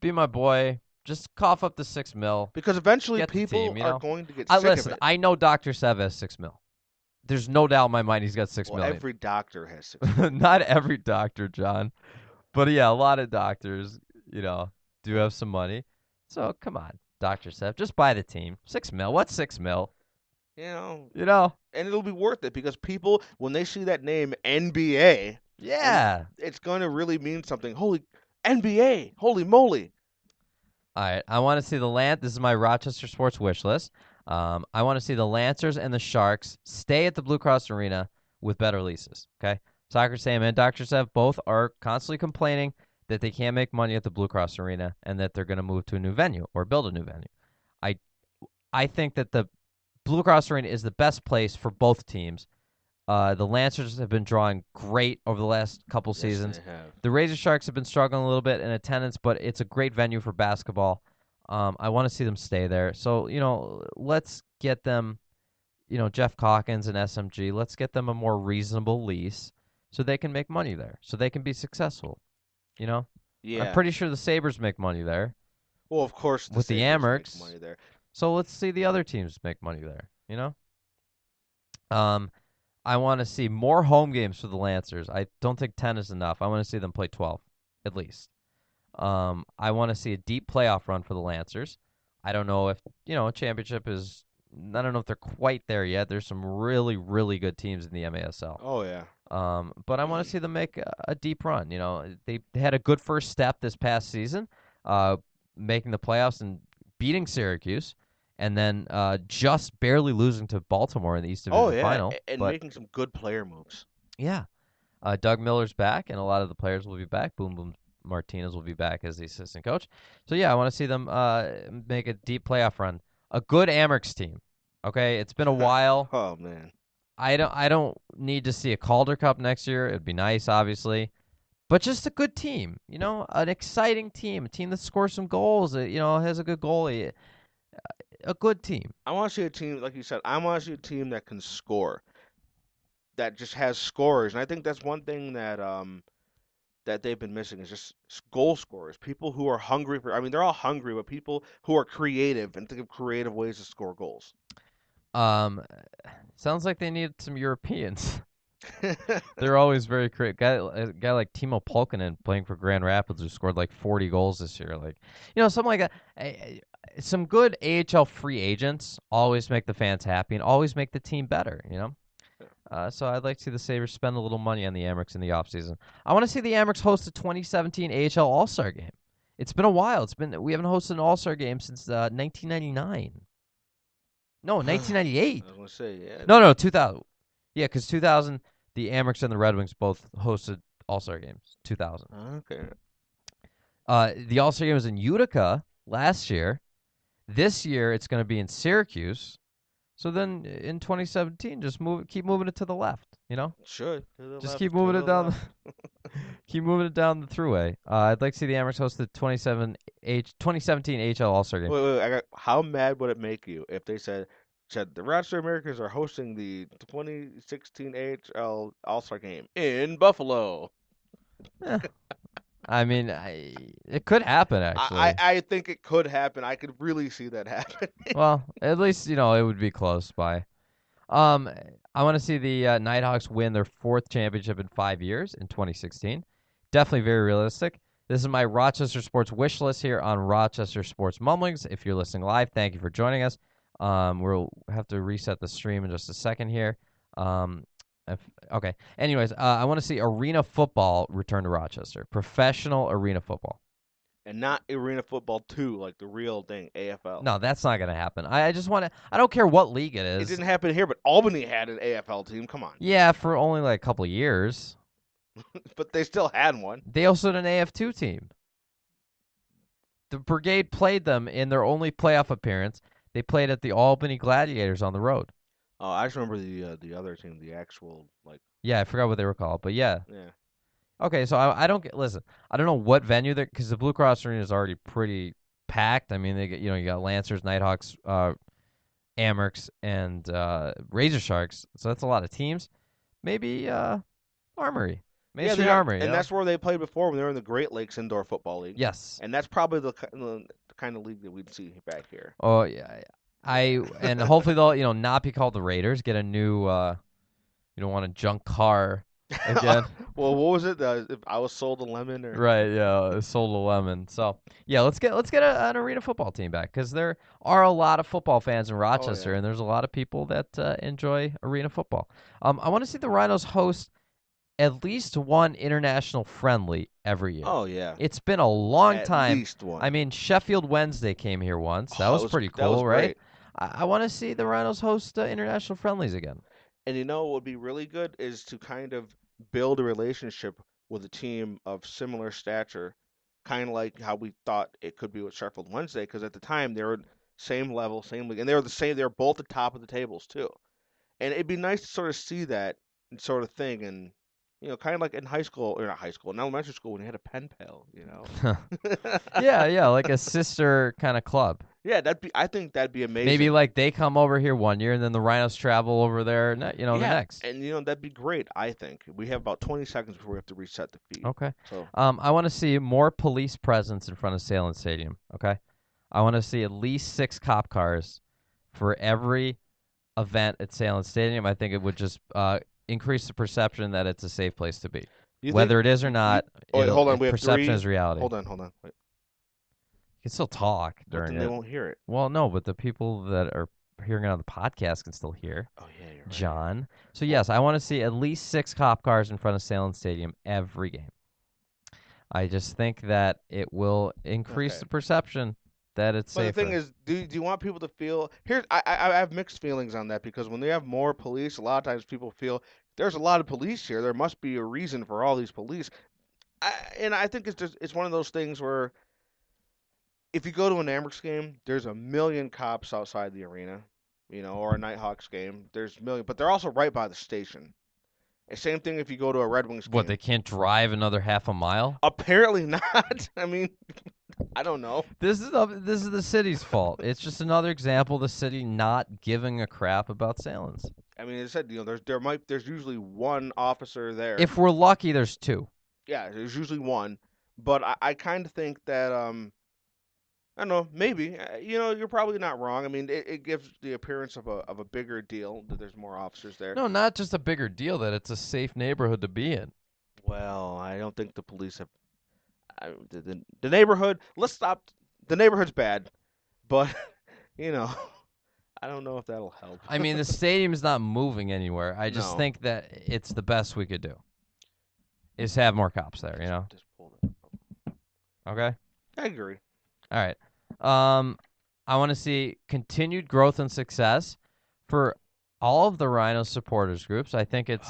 be my boy. Just cough up the $6 million. Because eventually people are going to get sick of it. I know Dr. Sev has $6 million. There's no doubt in my mind he's got $6 million. Every doctor has $6 million. Not every doctor, John. But yeah, a lot of doctors, do have some money. So come on, Dr. Sev, just buy the team. $6 million. What's $6 million? And it'll be worth it because people, when they see that name NBA, it's going to really mean something. Holy NBA, holy moly. All right, I want to see this is my Rochester Sports wish list. I want to see the Lancers and the Sharks stay at the Blue Cross Arena with better leases. Okay, Soccer Sam and Dr. Sev both are constantly complaining that they can't make money at the Blue Cross Arena and that they're going to move to a new venue or build a new venue. I think that the Blue Cross Arena is the best place for both teams. The Lancers have been drawing great over the last couple seasons. They have. The Razor Sharks have been struggling a little bit in attendance, but it's a great venue for basketball. I want to see them stay there. So, let's get them, Jeff Calkins and SMG, let's get them a more reasonable lease so they can make money there, so they can be successful. Yeah. I'm pretty sure the Sabres make money there. Well, of course, with the Sabres make Amerks. money there. So let's see the other teams make money there, I want to see more home games for the Lancers. I don't think 10 is enough. I want to see them play 12, at least. I want to see a deep playoff run for the Lancers. I don't know if, a championship is, I don't know if they're quite there yet. There's some really, really good teams in the MASL. Oh, yeah. But I want to see them make a deep run. They had a good first step this past season, making the playoffs and beating Syracuse, and then just barely losing to Baltimore in the East Division final. And making some good player moves. Yeah. Doug Miller's back, and a lot of the players will be back. Boom Boom Martinez will be back as the assistant coach. So, yeah, I want to see them make a deep playoff run. A good Amerks team. Okay, it's been a while. Oh, man. I don't need to see a Calder Cup next year. It'd be nice, obviously. But just a good team, an exciting team, a team that scores some goals, has a good goalie. A good team. I want to see a team, like you said, I want to see a team that can score, that just has scorers. And I think that's one thing that that they've been missing is just goal scorers, people who are hungry for, they're all hungry, but people who are creative and think of creative ways to score goals. Sounds like they need some Europeans. They're always very creative. A guy like Timo Pulkkinen playing for Grand Rapids who scored like 40 goals this year. Like, something like that. Some good AHL free agents always make the fans happy and always make the team better, So I'd like to see the Sabres spend a little money on the Amerks in the offseason. I want to see the Amerks host the 2017 AHL All-Star Game. It's been a while. We haven't hosted an All-Star Game since 1999. No, 1998. I was going to say, yeah. No, 2000. Yeah, because 2000, the Amerks and the Red Wings both hosted All-Star Games. 2000. Okay. The All-Star Game was in Utica last year. This year, it's going to be in Syracuse. So then, in 2017, just keep moving it to the left. Should. Just keep moving it down. Keep moving it down the thruway. I'd like to see the Amerks host the 2017 AHL All-Star Game. Wait. How mad would it make you if they said the Rochester Americans are hosting the 2016 AHL All-Star Game in Buffalo? It could happen, actually. I think it could happen. I could really see that happen. Well, at least, it would be close by. I want to see the Nighthawks win their 4th championship in 5 years in 2016. Definitely very realistic. This is my Rochester Sports wish list here on Rochester Sports Mumblings. If you're listening live, thank you for joining us. We'll have to reset the stream in just a second here. Okay. Anyways, I want to see arena football return to Rochester. Professional arena football. And not Arena Football 2, like the real thing, AFL. No, that's not going to happen. I just want to – I don't care what league it is. It didn't happen here, but Albany had an AFL team. Come on. Yeah, for only like a couple of years. But they still had one. They also had an AF2 team. The Brigade played them in their only playoff appearance. They played at the Albany Gladiators on the road. Oh, I just remember the other team, the actual, like... Yeah, I forgot what they were called, but yeah. Yeah. Okay, so I don't get. Listen, I don't know what venue they're because the Blue Cross Arena is already pretty packed. I mean, they get you got Lancers, Nighthawks, Amerks, and Razor Sharks. So that's a lot of teams. Maybe Armory, Main Street Armory, and that's where they played before when they were in the Great Lakes Indoor Football League. Yes, and that's probably the kind of league that we'd see back here. Oh yeah, and hopefully they'll not be called the Raiders. Get a new you don't want a junk car. Again. Well, what was it? If I was sold a lemon, or right? Yeah, sold a lemon. So yeah, let's get an arena football team back because there are a lot of football fans in Rochester, and there's a lot of people that enjoy arena football. I want to see the Rhinos host at least one international friendly every year. Oh yeah, it's been a long time. At least one. I mean, Sheffield Wednesday came here once. That was pretty cool, right? I want to see the Rhinos host international friendlies again. And what would be really good is to kind of build a relationship with a team of similar stature, kind of like how we thought it could be with Sheffield Wednesday, because at the time they were same level, same league, and they were the same. They were both at the top of the tables too. And it'd be nice to sort of see that sort of thing, and kind of like in high school or not high school, in elementary school when you had a pen pal. Yeah, like a sister kind of club. Yeah, I think that'd be amazing. Maybe like they come over here one year and then the Rhinos travel over there, the next. And that'd be great. I think we have about 20 seconds before we have to reset the feed. Okay. So I want to see more police presence in front of Salem Stadium. Okay. I want to see at least 6 cop cars for every event at Salem Stadium. I think it would just increase the perception that it's a safe place to be. Whether it is or not, hold on. We have perception is reality. Hold on. Wait. You can still talk during it. They won't hear it. Well, no, but the people that are hearing it on the podcast can still hear. Oh, yeah, you're right. John. So, yes, I want to see at least 6 cop cars in front of Salem Stadium every game. I just think that it will increase the perception that it's safer. But the thing is, do you want people to feel... I have mixed feelings on that, because when they have more police, a lot of times people feel there's a lot of police here. There must be a reason for all these police. And I think it's one of those things where if you go to an Amherst game, there's a million cops outside the arena, or a Nighthawks game. There's a million, but they're also right by the station. And same thing if you go to a Red Wings game. What, they can't drive another half a mile? Apparently not. I mean, I don't know. This is the city's fault. It's just another example of the city not giving a crap about Salins. I mean, as I said, there's usually one officer there. If we're lucky, there's 2. Yeah, there's usually one. But I kind of think that I don't know, maybe. You're probably not wrong. I mean, it gives the appearance of a bigger deal that there's more officers there. No, not just a bigger deal, that it's a safe neighborhood to be in. Well, I don't think the police have... the neighborhood... Let's stop. The neighborhood's bad, but, I don't know if that'll help. I mean, the stadium's not moving anywhere. I just think that it's the best we could do, is have more cops there, Just pull it. Okay? I agree. All right. I want to see continued growth and success for all of the Rhinos supporters groups. I think it's,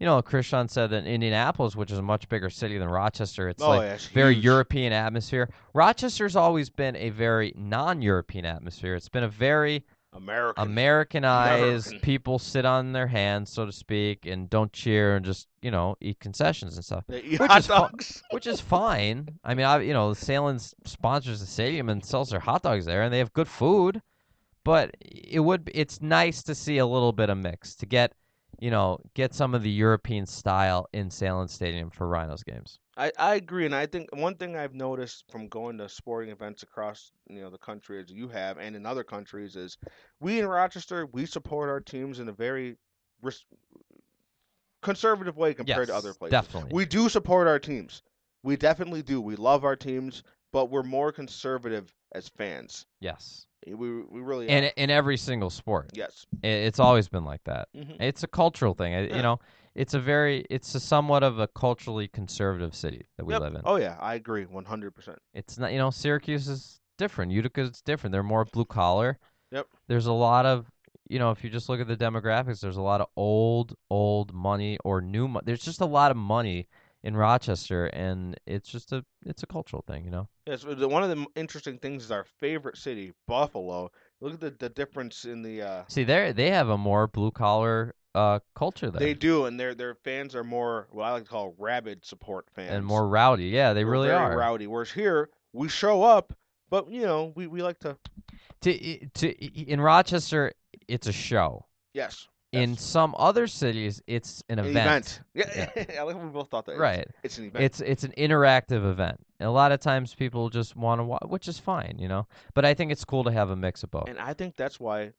Kristian said that Indianapolis, which is a much bigger city than Rochester, it's very huge. European atmosphere. Rochester's always been a very non-European atmosphere. It's been a very Americanized. People sit on their hands, so to speak, and don't cheer and just, eat concessions and stuff. Which is fine. I mean, Salins sponsors the stadium and sells their hot dogs there, and they have good food. But it's nice to see a little bit of mix, to get some of the European style in Salins Stadium for Rhinos games. I agree, and I think one thing I've noticed from going to sporting events across the country, as you have, and in other countries, is we in Rochester, we support our teams in a very conservative way compared to other places. Definitely. We do support our teams. We definitely do. We love our teams, but we're more conservative as fans. Yes. We really are. And in every single sport. Yes. It's always been like that. Mm-hmm. It's a cultural thing. Yeah. It's a somewhat of a culturally conservative city that we live in. Oh yeah, I agree 100%. It's not, Syracuse is different. Utica's different. They're more blue collar. Yep. There's a lot of, if you just look at the demographics, there's a lot of old money or new money. There's just a lot of money in Rochester, and it's a cultural thing, Yes, one of the interesting things is our favorite city, Buffalo. Look at the difference in the. See, they have a more blue collar culture there. They do, and their fans are more what I like to call rabid support fans. And more rowdy. Yeah, they really very are. Rowdy. Whereas here, we show up, but we like to. In Rochester, it's a show. Yes. In some other cities, it's an event. Yeah. I like we both thought that. Right. It's an event. It's an interactive event. And a lot of times people just want to watch, which is fine, But I think it's cool to have a mix of both. And I think that's why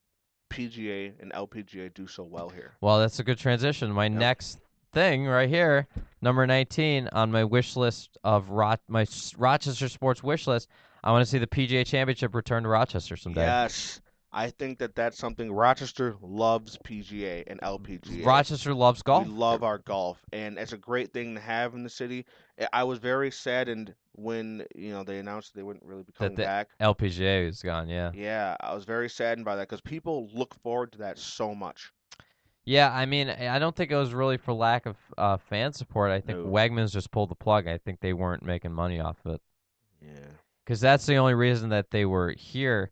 PGA and LPGA do so well here. Well, that's a good transition. My next thing right here, number 19 on my wish list of my Rochester Sports wish list, I want to see the PGA Championship return to Rochester someday. Yes. I think that's something Rochester loves PGA and LPGA. Rochester loves golf. We love our golf, and it's a great thing to have in the city. I was very saddened when they announced they wouldn't really be coming back. LPGA is gone, yeah. Yeah, I was very saddened by that because people look forward to that so much. Yeah, I mean, I don't think it was really for lack of fan support. I think No. Wegmans just pulled the plug. I think they weren't making money off of it. Yeah. Because that's the only reason that they were here.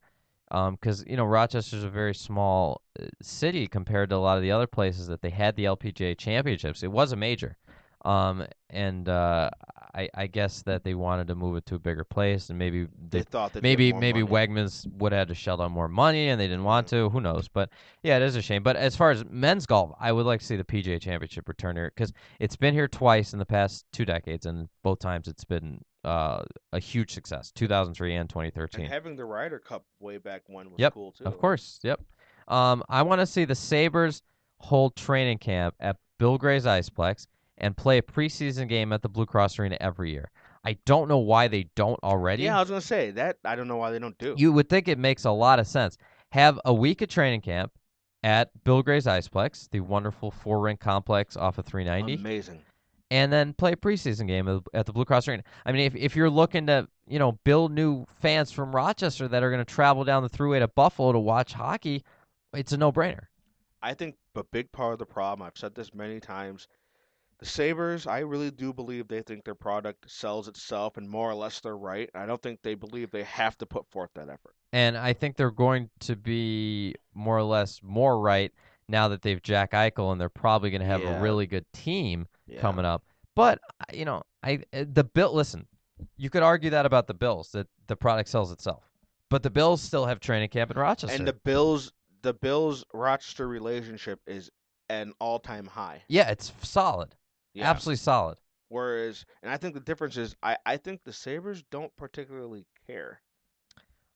Because, Rochester's a very small city compared to a lot of the other places that they had the LPGA championships. It was a major. And I guess that they wanted to move it to a bigger place, and maybe They thought they'd maybe get more money. Wegmans would have had to shell out more money, and they didn't want to. Who knows? But yeah, it is a shame. But as far as men's golf, I would like to see the PGA Championship return here because it's been here twice in the past 2 decades, and both times it's been a huge success. 2003 and 2013. And having the Ryder Cup way back when was Yep, cool too. of course. Yep. I want to see the Sabres hold training camp at Bill Gray's Iceplex and play a preseason game at the Blue Cross Arena every year. I don't know why they don't already. Yeah, I was gonna say that. I don't know why they don't do. You would think it makes a lot of sense. Have a week of training camp at Bill Gray's Iceplex, the wonderful 4-rink complex off of 390. Amazing. And then play a preseason game at the Blue Cross Arena. I mean, if you're looking to, build new fans from Rochester that are going to travel down the thruway to Buffalo to watch hockey, it's a no-brainer. I think a big part of the problem, I've said this many times, the Sabres, I really do believe they think their product sells itself, and more or less they're right. I don't think they believe they have to put forth that effort. And I think they're going to be more or less more right now that they've Jack Eichel, and they're probably going to have a really good team coming up. But, the Bill, listen, you could argue that about the Bills, that the product sells itself. But the Bills still have training camp in Rochester. And the Bills Rochester relationship is an all-time high. Yeah, it's solid. Yeah. Absolutely solid. Whereas, and I think the difference is, I think the Sabres don't particularly care.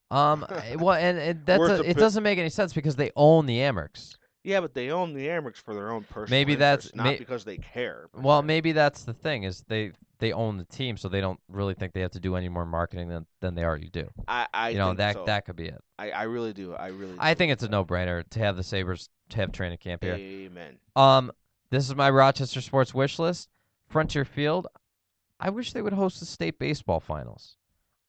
Well, and it doesn't make any sense because they own the Amerks. Yeah, but they own the Amerks for their own personal Maybe interest, that's not because they care. Well, maybe that's the thing is they own the team, so they don't really think they have to do any more marketing than they already do. I think so. That could be it. I really do. I think it's a no-brainer to have the Sabres to have training camp here. Amen. This is my Rochester Sports wish list. Frontier Field. I wish they would host the state baseball finals.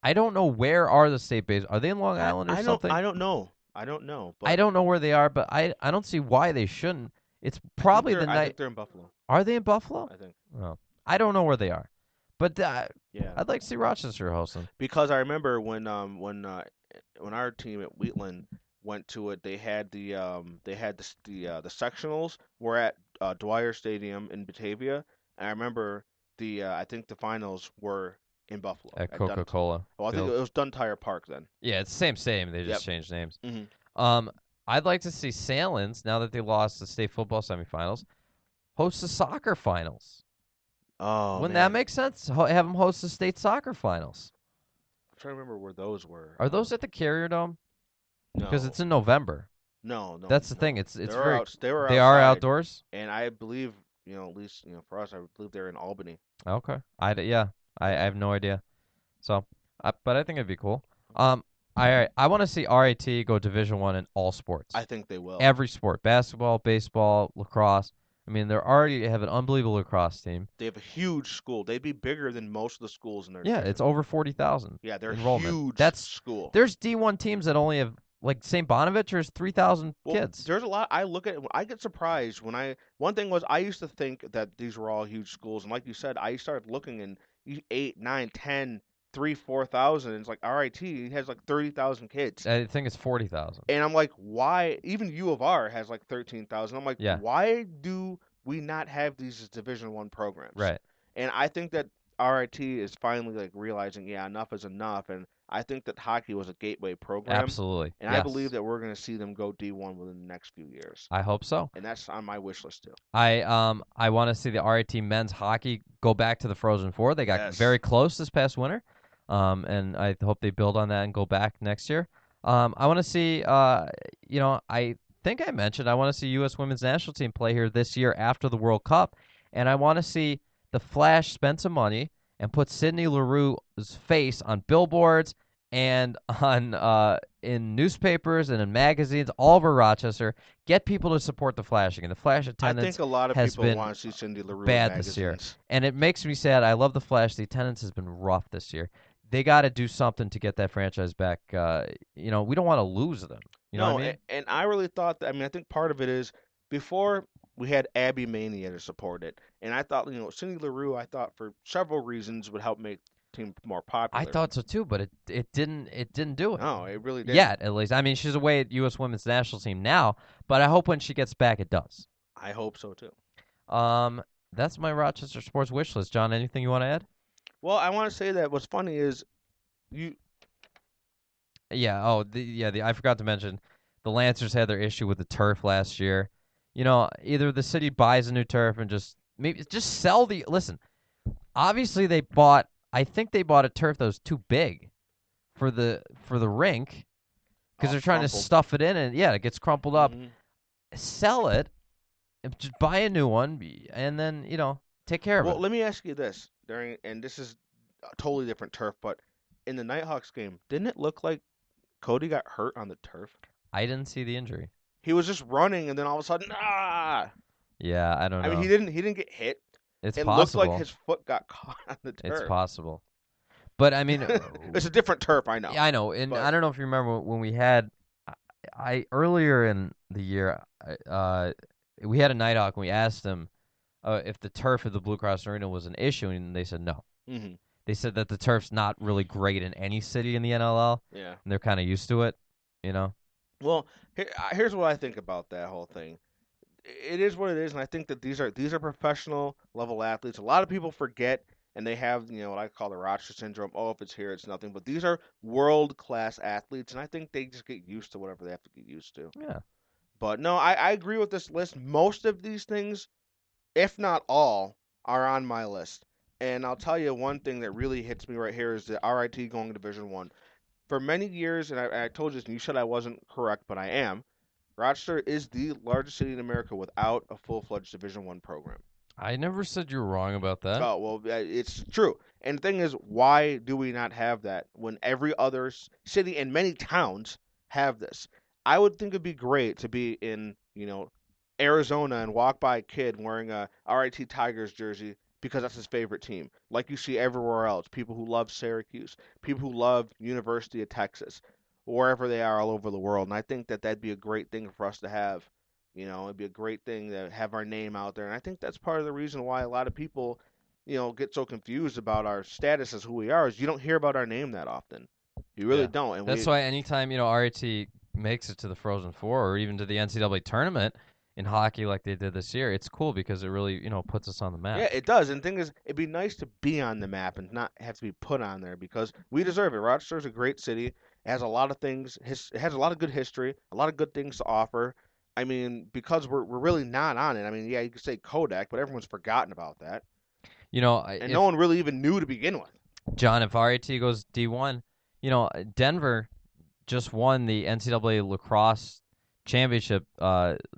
I don't know where are the state base. Are they in Long Island or something? I don't know. But I don't know where they are, but I don't see why they shouldn't. It's probably the night. I think they're in Buffalo. Are they in Buffalo? I think. Oh, I don't know where they are, but yeah, I'd like to see Rochester host them. Because I remember when our team at Wheatland went to it, they had the sectionals were at Dwyer Stadium in Batavia, and I remember I think the finals were in Buffalo At Coca-Cola. I think it was Duntire Park then. Yeah, it's the same. They just changed names. Mm-hmm. I'd like to see Salins, now that they lost the state football semifinals, host the soccer finals. Oh, Wouldn't that make sense? Have them host the state soccer finals. I'm trying to remember where those were. Are those at the Carrier Dome? No. Because it's in November. No. That's the thing. It's very. They are outdoors. And I believe, at least for us, I believe they're in Albany. Okay. I have no idea. So, but I think it'd be cool. I want to see RIT go Division I in all sports. I think they will. Every sport: basketball, baseball, lacrosse. I mean, they already have an unbelievable lacrosse team. They have a huge school. They'd be bigger than most of the schools in their division. It's over 40,000. Yeah, they're enrollment. Huge. That's school. There's D1 teams that only have like St. Bonaventure's 3,000 kids. There's a lot. I look at it. I get surprised when one thing was I used to think that these were all huge schools, and like you said, I started looking and 8, 9, 10, 3, 4,000. It's like RIT has like 30,000 kids. I think it's 40,000. And I'm like, why? Even U of R has like 13,000. I'm like, why do we not have these as Division I programs? Right. And I think that RIT is finally like realizing, enough is enough. And I think that hockey was a gateway program. Absolutely. And I believe that we're going to see them go D1 within the next few years. I hope so. And that's on my wish list too. I want to see the RIT men's hockey go back to the Frozen Four. They got very close this past winter. And I hope they build on that and go back next year. I want to see, I think I mentioned I want to see U.S. women's national team play here this year after the World Cup. And I want to see the Flash spend some money and put Sydney Leroux's face on billboards and on in newspapers and in magazines all over Rochester. Get people to support the Flash again. The Flash attendance I think a lot of people want to see Cindy LaRue bad in this year, magazines. and it makes me sad. I love the Flash. The attendance has been rough this year. They got to do something to get that franchise back. We don't want to lose them. You know what I mean? And I really thought that. I mean, I think part of it is before we had Abby Mania to support it, and I thought Cindy LaRue, I thought for several reasons would help make the team more popular. I thought so too, but it didn't do it. No, it really didn't. Yet, at least. I mean, she's away at U.S. Women's National Team now, but I hope when she gets back, it does. I hope so too. That's my Rochester Sports wish list. John, anything you want to add? Well, I want to say that what's funny is you. Yeah. Oh, I forgot to mention, the Lancers had their issue with the turf last year. Either the city buys a new turf and just sell the. Listen, obviously I think they bought a turf that was too big for the rink because they're trying to stuff it in, and it gets crumpled up. Mm-hmm. Sell it, just buy a new one, and then take care of it. Well, let me ask you this: and this is a totally different turf, but in the Nighthawks game, didn't it look like Cody got hurt on the turf? I didn't see the injury. He was just running, and then all of a sudden, Yeah, I don't know. I mean, he didn't get hit. It possible. Looked like his foot got caught on the turf. It's possible. But, I mean... it's a different turf, I know. Yeah, I know. And I don't know if you remember when we had... earlier in the year, we had a Nighthawk, and we asked them if the turf at the Blue Cross Arena was an issue, and they said no. Mm-hmm. They said that the turf's not really great in any city in the NLL. Yeah. And they're kind of used to it, Well, here's what I think about that whole thing. It is what it is, and I think that these are professional level athletes. A lot of people forget, and they have what I call the Rochester syndrome. Oh, if it's here, it's nothing. But these are world class athletes, and I think they just get used to whatever they have to get used to. Yeah. But no, I agree with this list. Most of these things, if not all, are on my list. And I'll tell you one thing that really hits me right here is the RIT going to Division I. For many years, and I told you this, and you said I wasn't correct, but I am. Rochester is the largest city in America without a full-fledged Division I program. I never said you were wrong about that. Oh, well, it's true. And the thing is, why do we not have that when every other city and many towns have this? I would think it'd be great to be in, Arizona and walk by a kid wearing a RIT Tigers jersey because that's his favorite team. Like you see everywhere else. People who love Syracuse, people who love University of Texas, wherever they are all over the world. And I think that that'd be a great thing for us to have. It'd be a great thing to have our name out there. And I think that's part of the reason why a lot of people, get so confused about our status as who we are is you don't hear about our name that often. You really don't. And that's why anytime, RIT makes it to the Frozen Four or even to the NCAA tournament in hockey like they did this year, it's cool because it really, puts us on the map. Yeah, it does. And the thing is, it'd be nice to be on the map and not have to be put on there because we deserve it. Rochester's a great city. It has a lot of things. It has a lot of good history, a lot of good things to offer. I mean, because we're really not on it. I mean, yeah, you could say Kodak, but everyone's forgotten about that. And no one really even knew to begin with. John, if RIT goes D1, Denver just won the NCAA lacrosse championship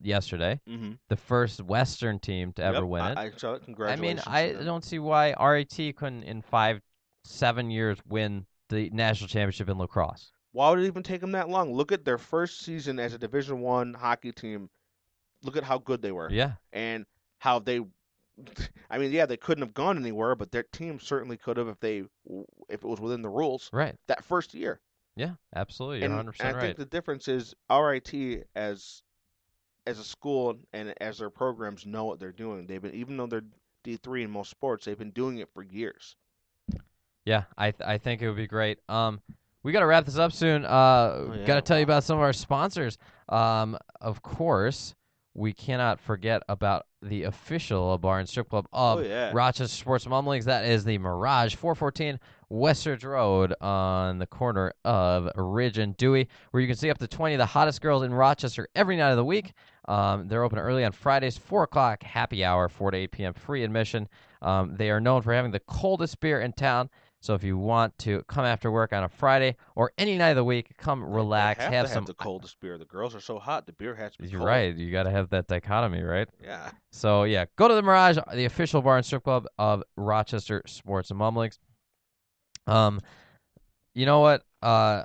yesterday. Mm-hmm. The first Western team to ever win it. I saw it. Congratulations. I mean, I don't see why RIT couldn't in 5-7 years win the national championship in lacrosse. Why would it even take them that long? Look at their first season as a Division I hockey team. Look at how good they were. Yeah. And how they I mean, yeah, they couldn't have gone anywhere, but their team certainly could have if it was within the rules. Right. That first year. Yeah, absolutely. You're 100% right. I think the difference is RIT as a school and as their programs know what they're doing. Even though they're D3 in most sports, they've been doing it for years. Yeah, I think it would be great. We got to wrap this up soon. Got to tell you about some of our sponsors. Of course, we cannot forget about the official bar and strip club of Rochester Sports Mumblings. That is the Mirage, 414 Westridge Road on the corner of Ridge and Dewey, where you can see up to 20 of the hottest girls in Rochester every night of the week. They're open early on Fridays, 4 o'clock, happy hour, 4 to 8 p.m., free admission. They are known for having the coldest beer in town. So if you want to come after work on a Friday or any night of the week, come relax, have some. The coldest beer. The girls are so hot, the beer has to be You're cold. right. You got to have that dichotomy, right? Yeah. So yeah, go to the Mirage, the official bar and strip club of Rochester Sports and Mumblings. You know what? I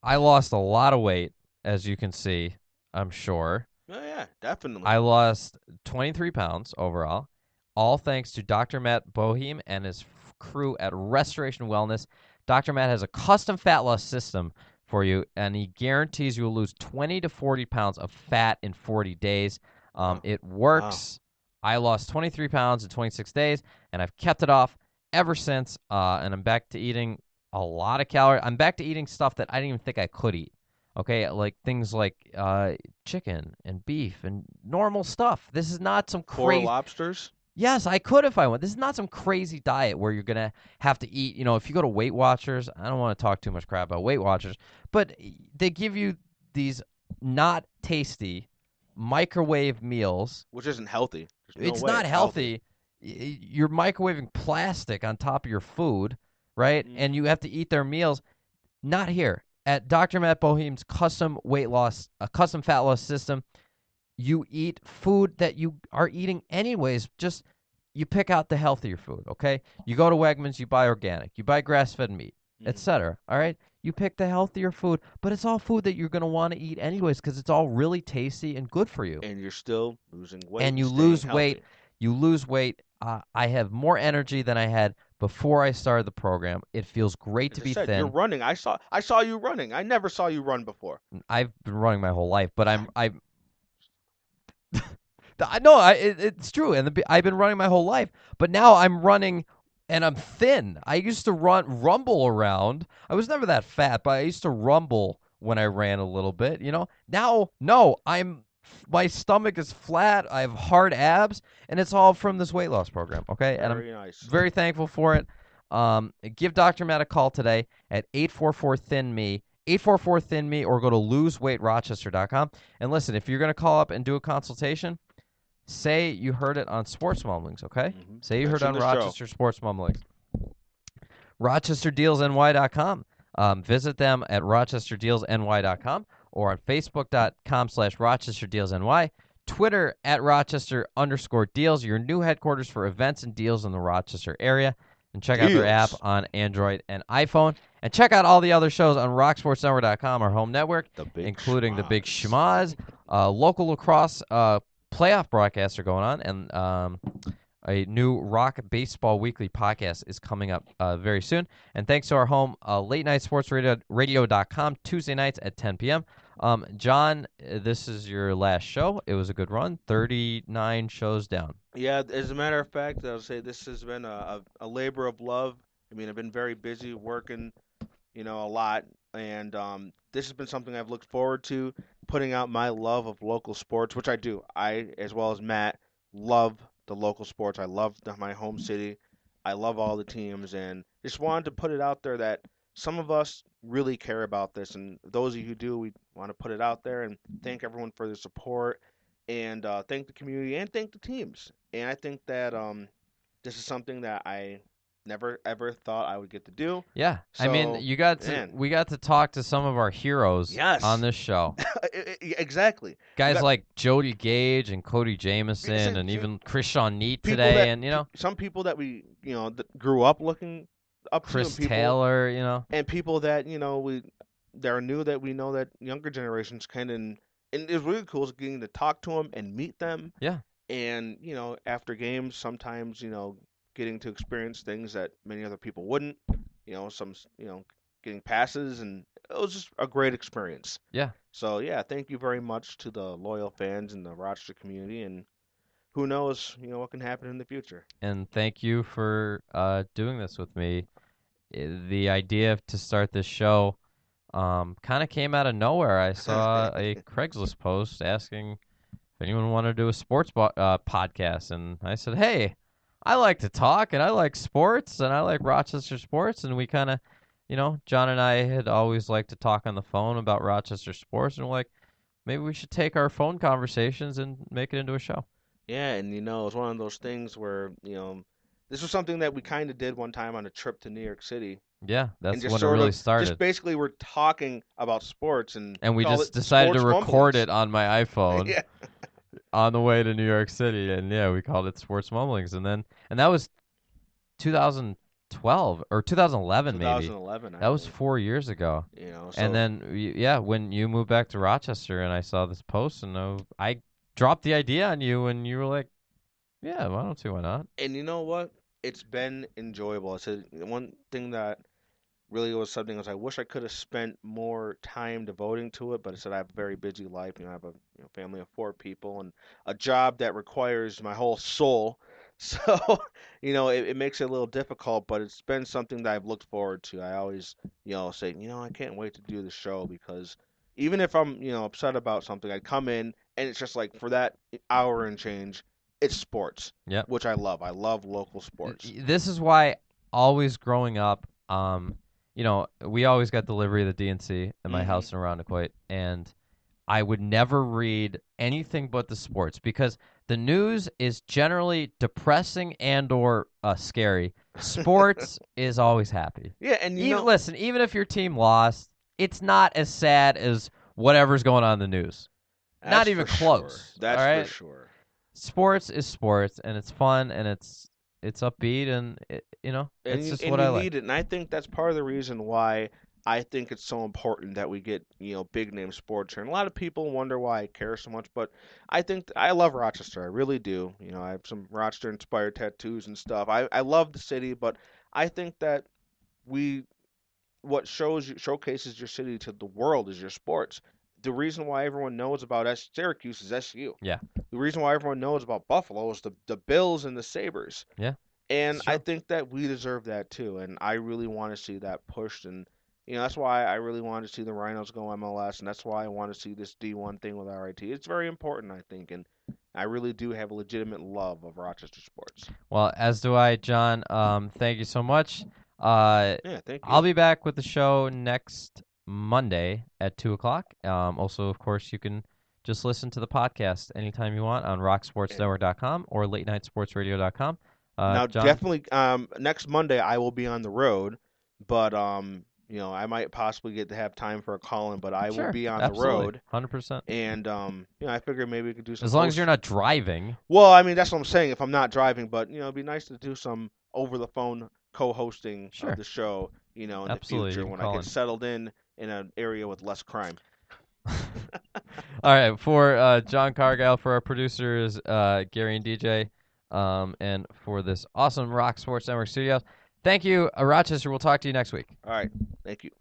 lost a lot of weight, as you can see. I'm sure. Oh yeah, definitely. I lost 23 pounds overall, all thanks to Dr. Matt Boehm and his crew at Restoration Wellness. Dr. Matt has a custom fat loss system for you, and he guarantees you will lose 20 to 40 pounds of fat in 40 days. It works. I lost 23 pounds in 26 days, and I've kept it off ever since. And I'm back to eating a lot of calories. I'm back to eating stuff that I didn't even think I could eat. Okay, like things like chicken and beef and normal stuff. This is not some crazy. 4 lobsters? Yes, I could if I went. This is not some crazy diet where you're going to have to eat. If you go to Weight Watchers, I don't want to talk too much crap about Weight Watchers, but they give you these not tasty microwave meals. Which isn't healthy. It's not healthy. You're microwaving plastic on top of your food, right? And you have to eat their meals. Not here. At Dr. Matt Bohem's custom fat loss system, you eat food that you are eating anyways. Just you pick out the healthier food, okay? You go to Wegmans, you buy organic, you buy grass-fed meat, etc. All right? You pick the healthier food, but it's all food that you're going to want to eat anyways because it's all really tasty and good for you. And you're still losing weight. And you lose weight. You lose weight. I have more energy than I had before I started the program. It feels great to be thin. You're running. I saw you running. I never saw you run before. I've been running my whole life, but it's true, and I've been running my whole life, but now I'm running, and I'm thin. I used to rumble around. I was never that fat, but I used to rumble when I ran a little bit. Now, no, my stomach is flat. I have hard abs, and it's all from this weight loss program. Okay, and I'm nice. Very thankful for it. Give Dr. Matt a call today at 844-THIN-ME. 844-THIN-ME, or go to loseWeightRochester.com. And listen, if you're going to call up and do a consultation, say you heard it on Sports Mumblings, okay? Mm-hmm. Say you heard it on Rochester Sports Mumblings. RochesterDealsNY.com. Visit them at RochesterDealsNY.com or on Facebook.com/RochesterDealsNY. Twitter at Rochester_deals, your new headquarters for events and deals in the Rochester area. And check out their app on Android and iPhone. And check out all the other shows on RockSportsNetwork.com, our home network, including the Big Schmaz. Local lacrosse playoff broadcasts are going on, and a new Rock Baseball Weekly podcast is coming up very soon. And thanks to our home, Late Night Sports Radio.com, Tuesday nights at 10 p.m. John, this is your last show. It was a good run, 39 shows down. Yeah, as a matter of fact, I'll say this has been a labor of love. I mean, I've been very busy working, a lot, and this has been something I've looked forward to, putting out my love of local sports, which I do. I, as well as Matt, love the local sports. I love my home city. I love all the teams, and just wanted to put it out there that some of us really care about this, and those of you who do, we want to put it out there and thank everyone for their support, and thank the community and thank the teams. And I think that this is something that I never ever thought I would get to do. Yeah, so, I mean, we got to talk to some of our heroes on this show. Exactly. Guys like Jody Gage and Cody Jamieson and even Kristian Nicht today, and some people that we that grew up looking up Chris to, people, Taylor, and people that that are new that we know that younger generations can, and it's really cool getting to talk to them and meet them. Yeah. And after games, sometimes getting to experience things that many other people wouldn't. Some getting passes, and it was just a great experience. Yeah. So yeah, thank you very much to the loyal fans in the Rochester community, and who knows, what can happen in the future. And thank you for doing this with me. The idea to start this show kind of came out of nowhere. I saw a Craigslist post asking if anyone wanted to do a sports podcast, and I said, hey, I like to talk, and I like sports, and I like Rochester sports, and we kind of, John and I had always liked to talk on the phone about Rochester sports, and we're like, maybe we should take our phone conversations and make it into a show. Yeah, and it's one of those things where, this was something that we kind of did one time on a trip to New York City. Yeah, that's when it really started. Just basically we're talking about sports, and we just decided to record it on my iPhone. Yeah. On the way to New York City, and we called it Sports Mumblings, and that was 2012 or 2011 maybe. 2011. That was 4 years ago. And then when you moved back to Rochester, and I saw this post, and I dropped the idea on you, and you were like, "Yeah, well, I don't see why not." And you know what? It's been enjoyable. I said one thing that really was something I wish I could have spent more time devoting to it, but I said I have a very busy life. I have a family of 4 people and a job that requires my whole soul. So, it makes it a little difficult, but it's been something that I've looked forward to. I always, say, I can't wait to do the show because even if I'm, upset about something, I'd come in and it's just like for that hour and change, it's sports, Yep. which I love. I love local sports. This is why always growing up, we always got delivery of the DNC in my house in Irondequoit, and I would never read anything but the sports because the news is generally depressing and or scary. Sports is always happy. Yeah, and listen, even if your team lost, it's not as sad as whatever's going on in the news. Not even close. Sure. That's all right? for sure. Sports is sports, and it's fun, and it's upbeat, and it's just what I like. Need it, and I think that's part of the reason why I think it's so important that we get big name sports here. And a lot of people wonder why I care so much, but I think I love Rochester. I really do. I have some Rochester inspired tattoos and stuff. I love the city, but I think that what showcases your city to the world is your sports. The reason why everyone knows about Syracuse is SU. Yeah. The reason why everyone knows about Buffalo is the Bills and the Sabres. Yeah. And I think that we deserve that too. And I really want to see that pushed. And that's why I really want to see the Rhinos go MLS, and that's why I want to see this D1 thing with RIT. It's very important, I think, and I really do have a legitimate love of Rochester sports. Well, as do I, John. Thank you so much. Yeah, thank you. I'll be back with the show next Monday at 2 o'clock. Also, of course, you can just listen to the podcast anytime you want on rocksportsnetwork.com or latenightsportsradio.com. Now, John? definitely, next Monday I will be on the road, but I might possibly get to have time for a call-in, but I will be on the road. 100%. And I figured maybe we could do some. As long as you're not driving. Well, I mean that's what I'm saying. If I'm not driving, but it'd be nice to do some over-the-phone co-hosting of the show. In the future when I get settled in an area with less crime. All right, for John Cargyle, for our producers Gary and DJ, and for this awesome Rock Sports Network studios. Thank you, Rochester. We'll talk to you next week. All right. Thank you.